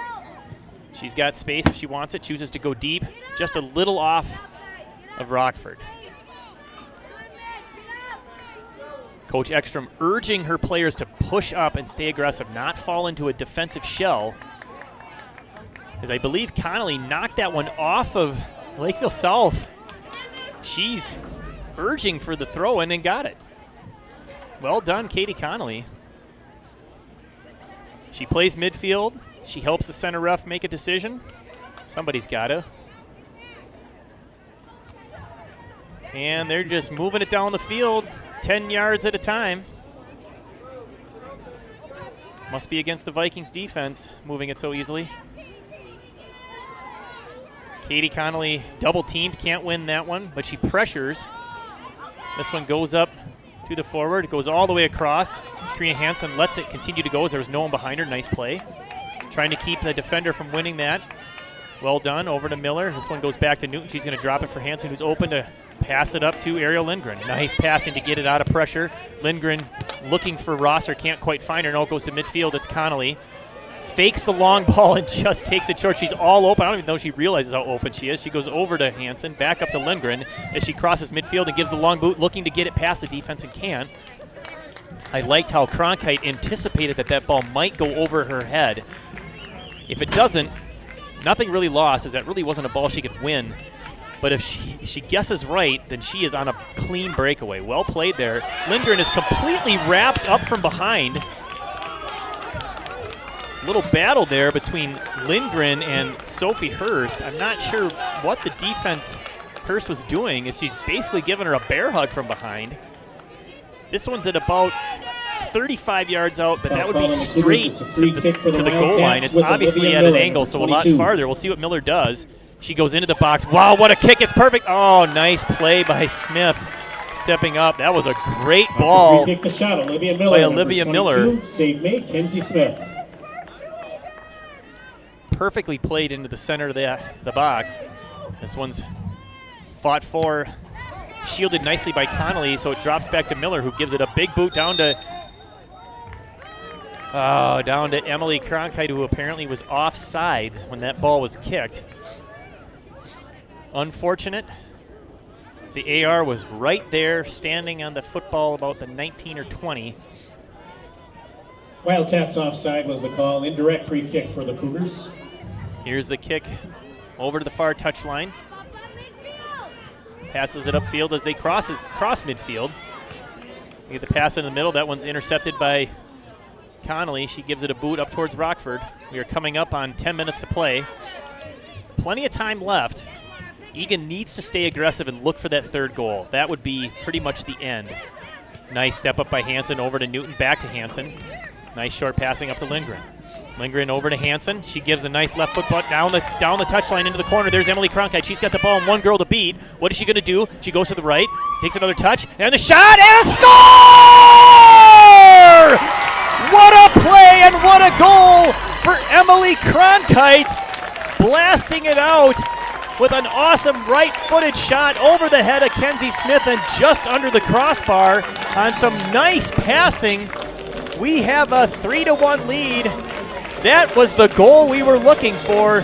She's got space if she wants it, chooses to go deep, just a little off of Rockford. Coach Ekstrom urging her players to push up and stay aggressive, not fall into a defensive shell. As I believe Connolly knocked that one off of Lakeville South. She's urging for the throw in and got it. Well done, Katie Connolly. She plays midfield. She helps the center ref make a decision. Somebody's got to. And they're just moving it down the field 10 yards at a time. Must be against the Vikings defense, moving it so easily. Katie Connolly double teamed, can't win that one, but she pressures. This one goes up to the forward, goes all the way across. Karina Hansen lets it continue to go as there was no one behind her. Nice play. Trying to keep the defender from winning that. Well done, over to Miller. This one goes back to Newton. She's going to drop it for Hansen, who's open to pass it up to Ariel Lindgren. Nice passing to get it out of pressure. Lindgren looking for Rosser, can't quite find her. No, it goes to midfield. It's Connolly. Fakes the long ball and just takes it short. She's all open. I don't even know if she realizes how open she is. She goes over to Hansen, back up to Lindgren as she crosses midfield and gives the long boot, looking to get it past the defense and can't. I liked how Cronkite anticipated that ball might go over her head. If it doesn't, nothing really lost, as that really wasn't a ball she could win. But if she guesses right, then she is on a clean breakaway. Well played there. Lindgren is completely wrapped up from behind. Little battle there between Lindgren and Sophie Hurst. I'm not sure what the defense Hurst was doing, as she's basically giving her a bear hug from behind. This one's at about 35 yards out, but that would be straight to the goal line. It's obviously at an angle, so a lot farther. We'll see what Miller does. She goes into the box. Wow, what a kick. It's perfect. Oh, nice play by Smith. Stepping up. That was a great ball the shot, by Olivia Miller. Save made, Kenzie Smith. Perfectly played into the center of the box. This one's fought for, shielded nicely by Connolly, so it drops back to Miller, who gives it a big boot down to Emily Cronkite, who apparently was offsides when that ball was kicked. Unfortunate. The AR was right there, standing on the football about the 19 or 20. Wildcats offside was the call. Indirect free kick for the Cougars. Here's the kick over to the far touchline. Passes it upfield as they cross midfield. You get the pass in the middle. That one's intercepted by Connolly. She gives it a boot up towards Rockford. We are coming up on 10 minutes to play. Plenty of time left. Eagan needs to stay aggressive and look for that third goal. That would be pretty much the end. Nice step up by Hansen, over to Newton, back to Hansen. Nice short passing up to Lindgren. Lindgren over to Hansen. She gives a nice left foot butt down the touchline into the corner. There's Emily Cronkite. She's got the ball and one girl to beat. What is she going to do? She goes to the right, takes another touch, and the shot, and a score! What a play and what a goal for Emily Cronkite. Blasting it out with an awesome right-footed shot over the head of Kenzie Smith and just under the crossbar on some nice passing. We have a 3-1 lead. That was the goal we were looking for.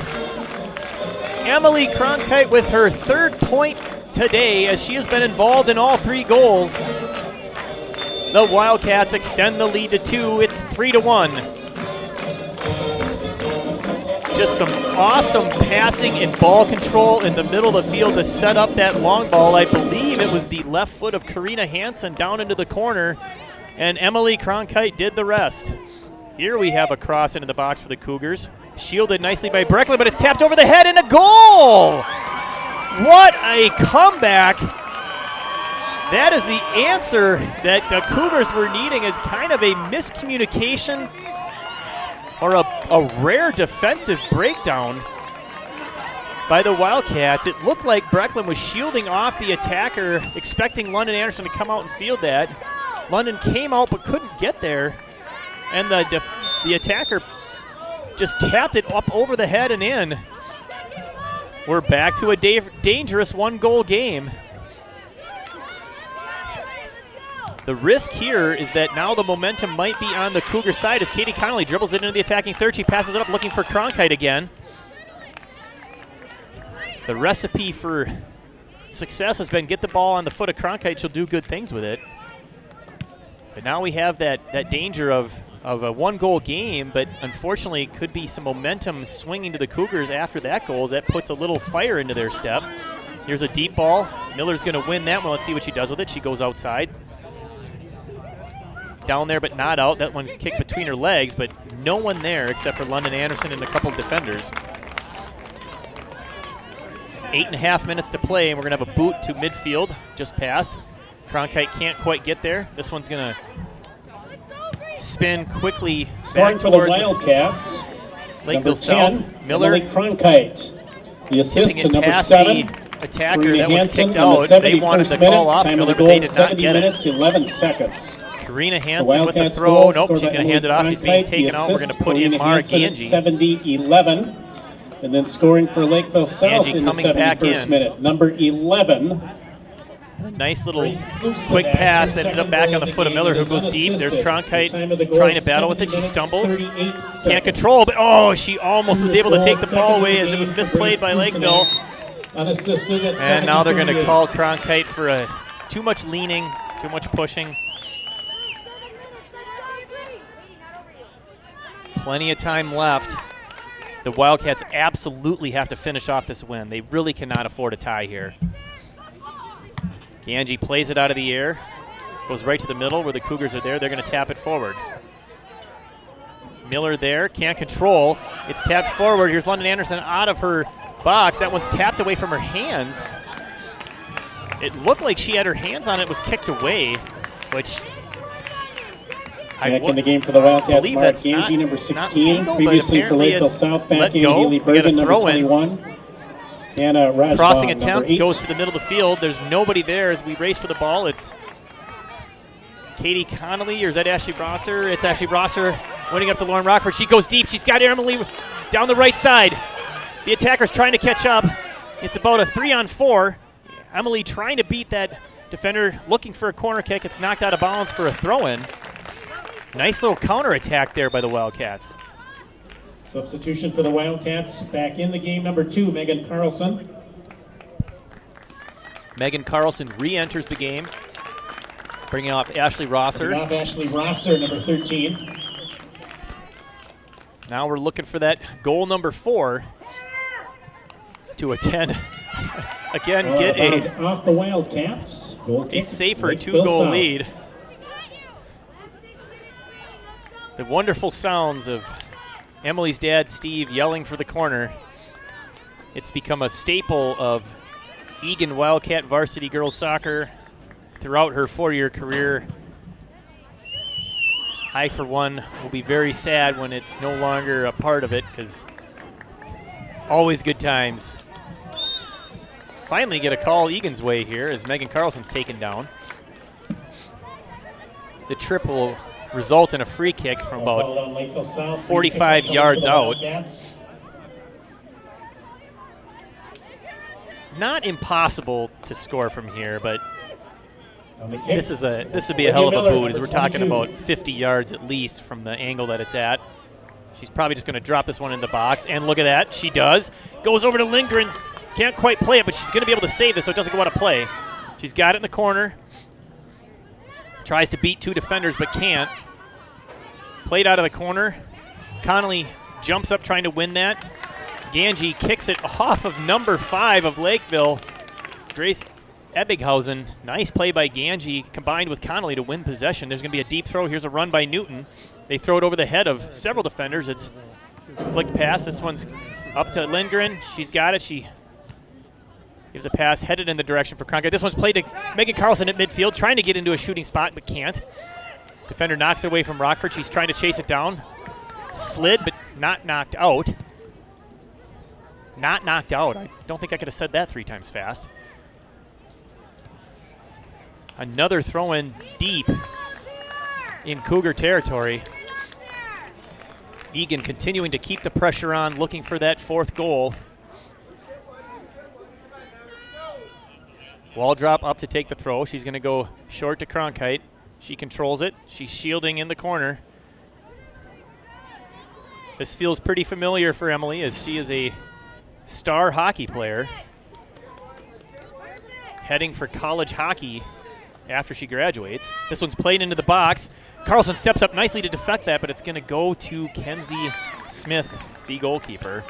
Emily Cronkite with her third point today, as she has been involved in all three goals. The Wildcats extend the lead to 2. It's 3-1. Just some awesome passing and ball control in the middle of the field to set up that long ball. I believe it was the left foot of Karina Hansen down into the corner, and Emily Cronkite did the rest. Here we have a cross into the box for the Cougars. Shielded nicely by Breckley, but it's tapped over the head and a goal! What a comeback! That is the answer that the Cougars were needing, as kind of a miscommunication or a rare defensive breakdown by the Wildcats. It looked like Brecklin was shielding off the attacker, expecting London Anderson to come out and field that. London came out but couldn't get there, and the attacker just tapped it up over the head and in. We're back to a dangerous one-goal game. The risk here is that now the momentum might be on the Cougar side as Katie Connolly dribbles it into the attacking third. She passes it up looking for Cronkite again. The recipe for success has been get the ball on the foot of Cronkite. She'll do good things with it. But now we have that danger of a one-goal game, but unfortunately could be some momentum swinging to the Cougars after that goal as that puts a little fire into their step. Here's a deep ball. Miller's going to win that one. Let's see what she does with it. She goes outside. Down there but not out. That one's kicked between her legs, but no one there except for London Anderson and a couple of defenders. 8.5 minutes to play, and we're going to have a boot to midfield, just past. Cronkite can't quite get there. This one's going to spin quickly Scoring back for the towards Wildcats. Lakeville Number 10, South. Miller Emily Cronkite. The assist tipping to it number past 7. the attacker. Karina That one's Hansen kicked on the out. They wanted 71st the minute. call off Time of Miller, the but goal, they did not 70 get minutes, it. 11 seconds. Karina The Hansen with the Wildcats throw. goal Nope, scored she's by going to hand it off. She's being Cronkite. taken The out. We're going to assist, put in Karina Mara Hansen at Ganji. 70-11. And then scoring for Lakeville South Ganji in the coming back 71st in. minute. Number 11. Nice little Grace Lucen quick at her pass that ended second up back goal on the of foot of game. Miller, It who is goes deep. There's unassisted. Time of the Cronkite goal, trying to battle with 70 it. She minutes, stumbles. 38 Can't seconds. control, but oh, she almost was able to take the Goal, ball second away of as the it was game for misplayed by Grace Lakeville. Lucen. Unassisted at And now they're going to 70-38. call Cronkite for too much leaning, too much pushing. Plenty of time left. The Wildcats absolutely have to finish off this win. They really cannot afford a tie here. Ganji plays it out of the air, goes right to the middle where the Cougars are there. They're going to tap it forward. Miller there, can't control. It's tapped forward. Here's London Anderson out of her box. That one's tapped away from her hands. It looked like she had her hands on it, was kicked away, which Back in the game for the Wildcats, believe Mark that's Ganji, number not 16. legal, but Previously for apparently Lakeville it's South, let back in go. Haley We got a Bergen, number throw-in. 21. Hannah Rajbal, crossing number attempt 8. goes to the middle of the field. There's nobody there as we race for the ball. It's Katie Connolly, or is that Ashley Brosser? It's Ashley Brosser winning up to Lauren Rockford. She goes deep. She's got Emily down the right side. The attacker's trying to catch up. It's about a 3-on-4. Emily trying to beat that defender, looking for a corner kick. It's knocked out of bounds for a throw-in. Nice little counter attack there by the Wildcats. Substitution for the Wildcats. Back in the game, number 2, Megan Carlson. Megan Carlson re-enters the game, bringing off Ashley Rosser. Off Ashley Rosser, number 13. Now we're looking for that goal number 4 to attend. Again, get off the Wildcats. Goal a kick, safer Lakeville 2-goal South. lead. The wonderful sounds of Emily's dad, Steve, yelling for the corner. It's become a staple of Eagan Wildcat varsity girls soccer throughout her 4-year career. I, for one, will be very sad when it's no longer a part of it, because always good times. Finally get a call Egan's way here as Megan Carlson's taken down. The trip will result in a free kick from about 45 yards out. Not impossible to score from here, but this would be a hell of a boot, as we're talking about 50 yards at least from the angle that it's at. She's probably just going to drop this one in the box, and look at that, she does. Goes over to Lindgren, can't quite play it, but she's going to be able to save this so it doesn't go out of play. She's got it in the corner. Tries to beat 2 defenders, but can't. Played out of the corner. Connolly jumps up trying to win that. Ganji kicks it off of number 5 of Lakeville, Grace Ebbighausen. Nice play by Ganji combined with Connolly to win possession. There's going to be a deep throw. Here's a run by Newton. They throw it over the head of several defenders. It's flicked pass. This one's up to Lindgren. She's got it. She gives a pass headed in the direction for Cronkite. This one's played to Megan Carlson at midfield, trying to get into a shooting spot but can't. Defender knocks it away from Rockford. She's trying to chase it down. Slid, but not knocked out. Not knocked out. I don't think I could have said that 3 times fast. Another throw-in deep in Cougar territory. Eagan continuing to keep the pressure on, looking for that 4th goal. Wall drop up to take the throw. She's going to go short to Cronkite. She controls it. She's shielding in the corner. This feels pretty familiar for Emily, as she is a star hockey player. heading for college hockey after she graduates. This one's played into the box. Carlson steps up nicely to defect that, but it's going to go to Kenzie Smith, the goalkeeper.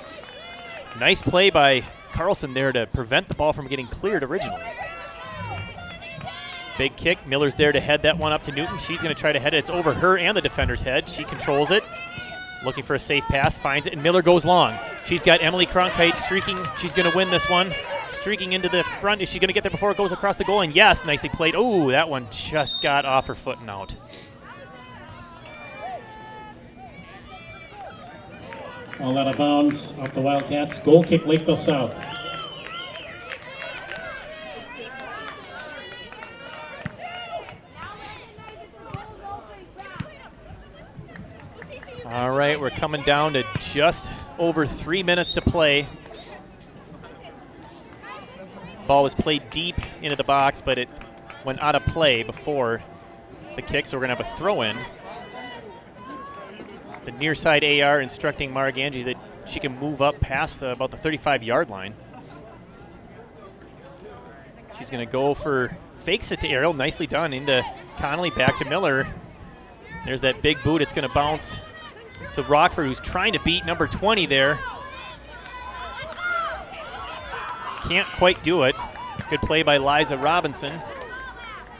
Nice play by Carlson there to prevent the ball from getting cleared originally. Big kick. Miller's there to head that one up to Newton. She's going to try to head it. It's over her and the defender's head. She controls it. Looking for a safe pass. Finds it, and Miller goes long. She's got Emily Cronkite streaking. She's going to win this one. Streaking into the front. Is she going to get there before it goes across the goal? And yes, nicely played. Oh, that one just got off her foot and out. All out of bounds off the Wildcats. Goal kick, Lakeville South. All right, we're coming down to just over 3 minutes to play. Ball was played deep into the box, but it went out of play before the kick, so we're going to have a throw-in. The near side AR instructing Mara Ganji that she can move up past about the 35-yard line. She's going to go for, fakes it to Ariel, nicely done, into Connolly, back to Miller. There's that big boot. It's going to bounce to Rockford, who's trying to beat number 20 there. Can't quite do it. Good play by Liza Robinson.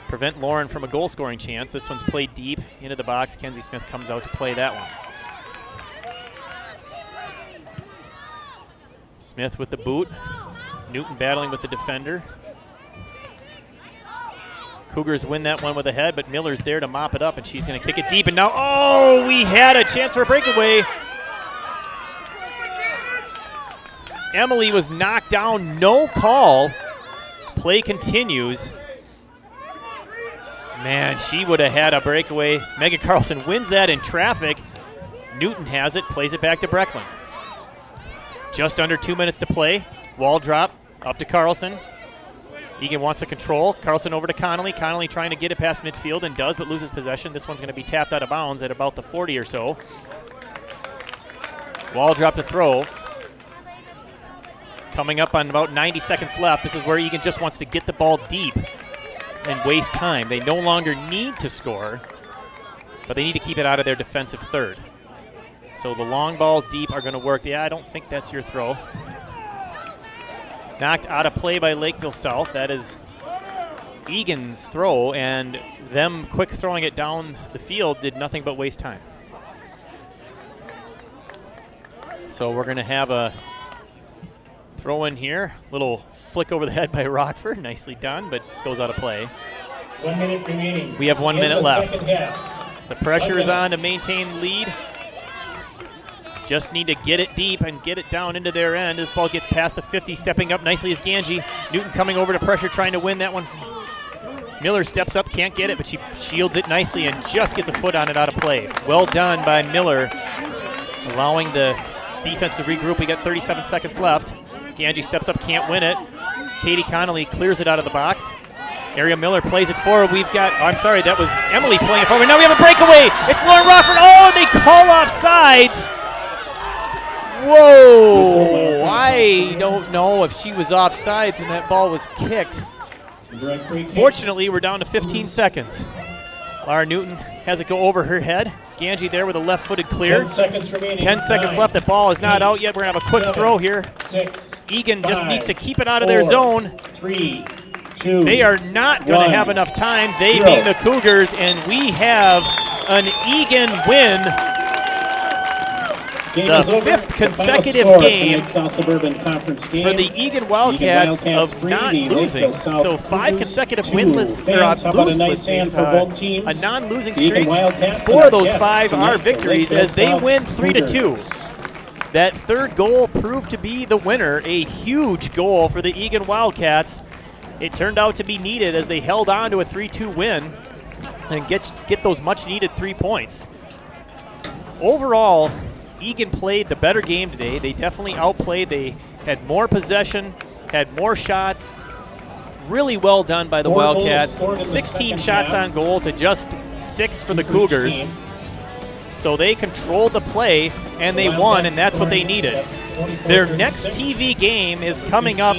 Prevent Lauren from a goal-scoring chance. This one's played deep into the box. Kenzie Smith comes out to play that one. Smith with the boot. Newton battling with the defender. Cougars win that one with a head, but Miller's there to mop it up, and she's going to kick it deep. And now, oh, we had a chance for a breakaway. Emily was knocked down, no call. Play continues. Man, she would have had a breakaway. Megan Carlson wins that in traffic. Newton has it, plays it back to Brecklin. Just under 2 minutes to play. Wall drop up to Carlson. Eagan wants to control. Carlson over to Connolly. Connolly trying to get it past midfield and does, but loses possession. This one's going to be tapped out of bounds at about the 40 or so. Wall drop to throw. Coming up on about 90 seconds left. This is where Eagan just wants to get the ball deep and waste time. They no longer need to score, but they need to keep it out of their defensive third. So the long balls deep are going to work. Yeah, I don't think that's your throw. Knocked out of play by Lakeville South. That is Eagan's throw, and them quick throwing it down the field did nothing but waste time. So we're going to have a throw in here. Little flick over the head by Rockford. Nicely done, but goes out of play. 1 minute remaining. We have 1 minute left. Second half. The pressure is on to maintain lead. Just need to get it deep and get it down into their end. This ball gets past the 50, stepping up nicely is Ganji. Newton coming over to pressure, trying to win that one. Miller steps up, can't get it, but she shields it nicely and just gets a foot on it out of play. Well done by Miller, allowing the defense to regroup. We got 37 seconds left. Ganji steps up, can't win it. Katie Connolly clears it out of the box. Ariel Miller plays it forward. We've got, oh, I'm sorry, that was Emily playing it forward. Now we have a breakaway. It's Lauren Rockford. Oh, they call off sides. Whoa, I don't know if she was offsides when that ball was kicked. Fortunately, we're down to 15 seconds. Lara Newton has it go over her head. Ganji there with a left-footed clear. 10 seconds remaining. 10 seconds left. The ball is not out yet. We're going to have a quick throw here. 6, Eagan just 5, needs to keep it out of their zone. 3, 2, They are not going to have enough time. They 0. being the Cougars, and we have an Eagan win. The fifth consecutive game South Suburban Conference game for the Eagan Wildcats of not losing. So 5 consecutive winless or loseless games, a non-losing streak. 4 of those 5 are victories as they win 3-2. That third goal proved to be the winner, a huge goal for the Eagan Wildcats. It turned out to be needed as they held on to a 3-2 win and get those much-needed 3 points. Overall, Eagan played the better game today. They definitely outplayed. They had more possession, had more shots. Really well done by the Wildcats. 16 shots on goal to just 6 for the Cougars. So they controlled the play, and they won, and that's what they needed. Their next TV game is coming up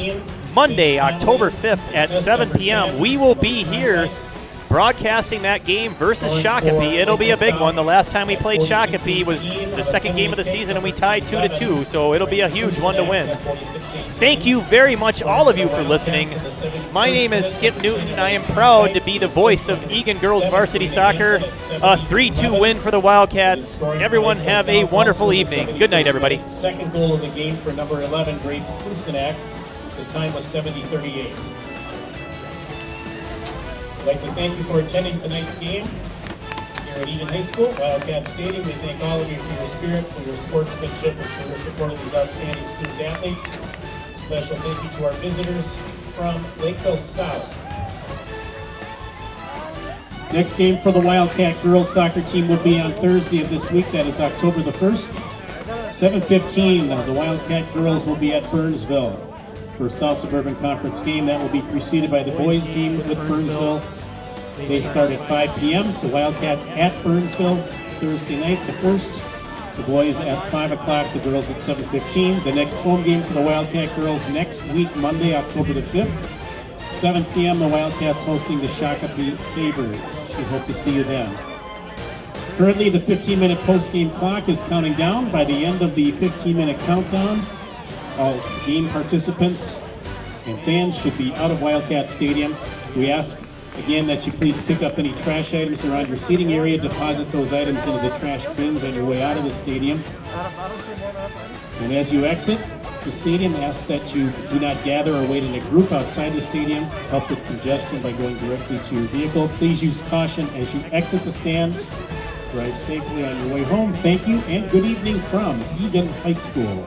Monday, October 5th at 7 p.m. We will be here broadcasting that game versus Shakopee. It'll be a big one. The last time we played Shakopee was the second game of the season, and we tied 2-2, so it'll be a huge one to win. Thank you very much, all of you, for listening. My name is Skip Newton. I am proud to be the voice of Eagan Girls Varsity Soccer. A 3-2 win for the Wildcats. Everyone have a wonderful evening. Good night, everybody. Second goal of the game for number 11, Grace Kusinak. The time was 70-38. I'd like to thank you for attending tonight's game here at Eagan High School, Wildcat Stadium. We thank all of you for your spirit, for your sportsmanship, and for your support of these outstanding student athletes. A special thank you to our visitors from Lakeville South. Next game for the Wildcat girls soccer team will be on Thursday of this week. That is October the 1st. 7:15, the Wildcat girls will be at Burnsville for South Suburban Conference game. That will be preceded by the boys game with Burnsville. They start at 5 p.m. The Wildcats at Burnsville Thursday night, the 1st. The boys at 5 o'clock, the girls at 7:15. The next home game for the Wildcat girls next week, Monday, October the 5th. 7 p.m. the Wildcats hosting the Shakopee Sabres. We hope to see you then. Currently, the 15-minute post-game clock is counting down. By the end of the 15-minute countdown, all game participants and fans should be out of Wildcat Stadium. We ask again that you please pick up any trash items around your seating area, deposit those items into the trash bins on your way out of the stadium. And as you exit the stadium, ask that you do not gather or wait in a group outside the stadium. Help with congestion by going directly to your vehicle. Please use caution as you exit the stands. Drive safely on your way home. Thank you and good evening from Eagan High School.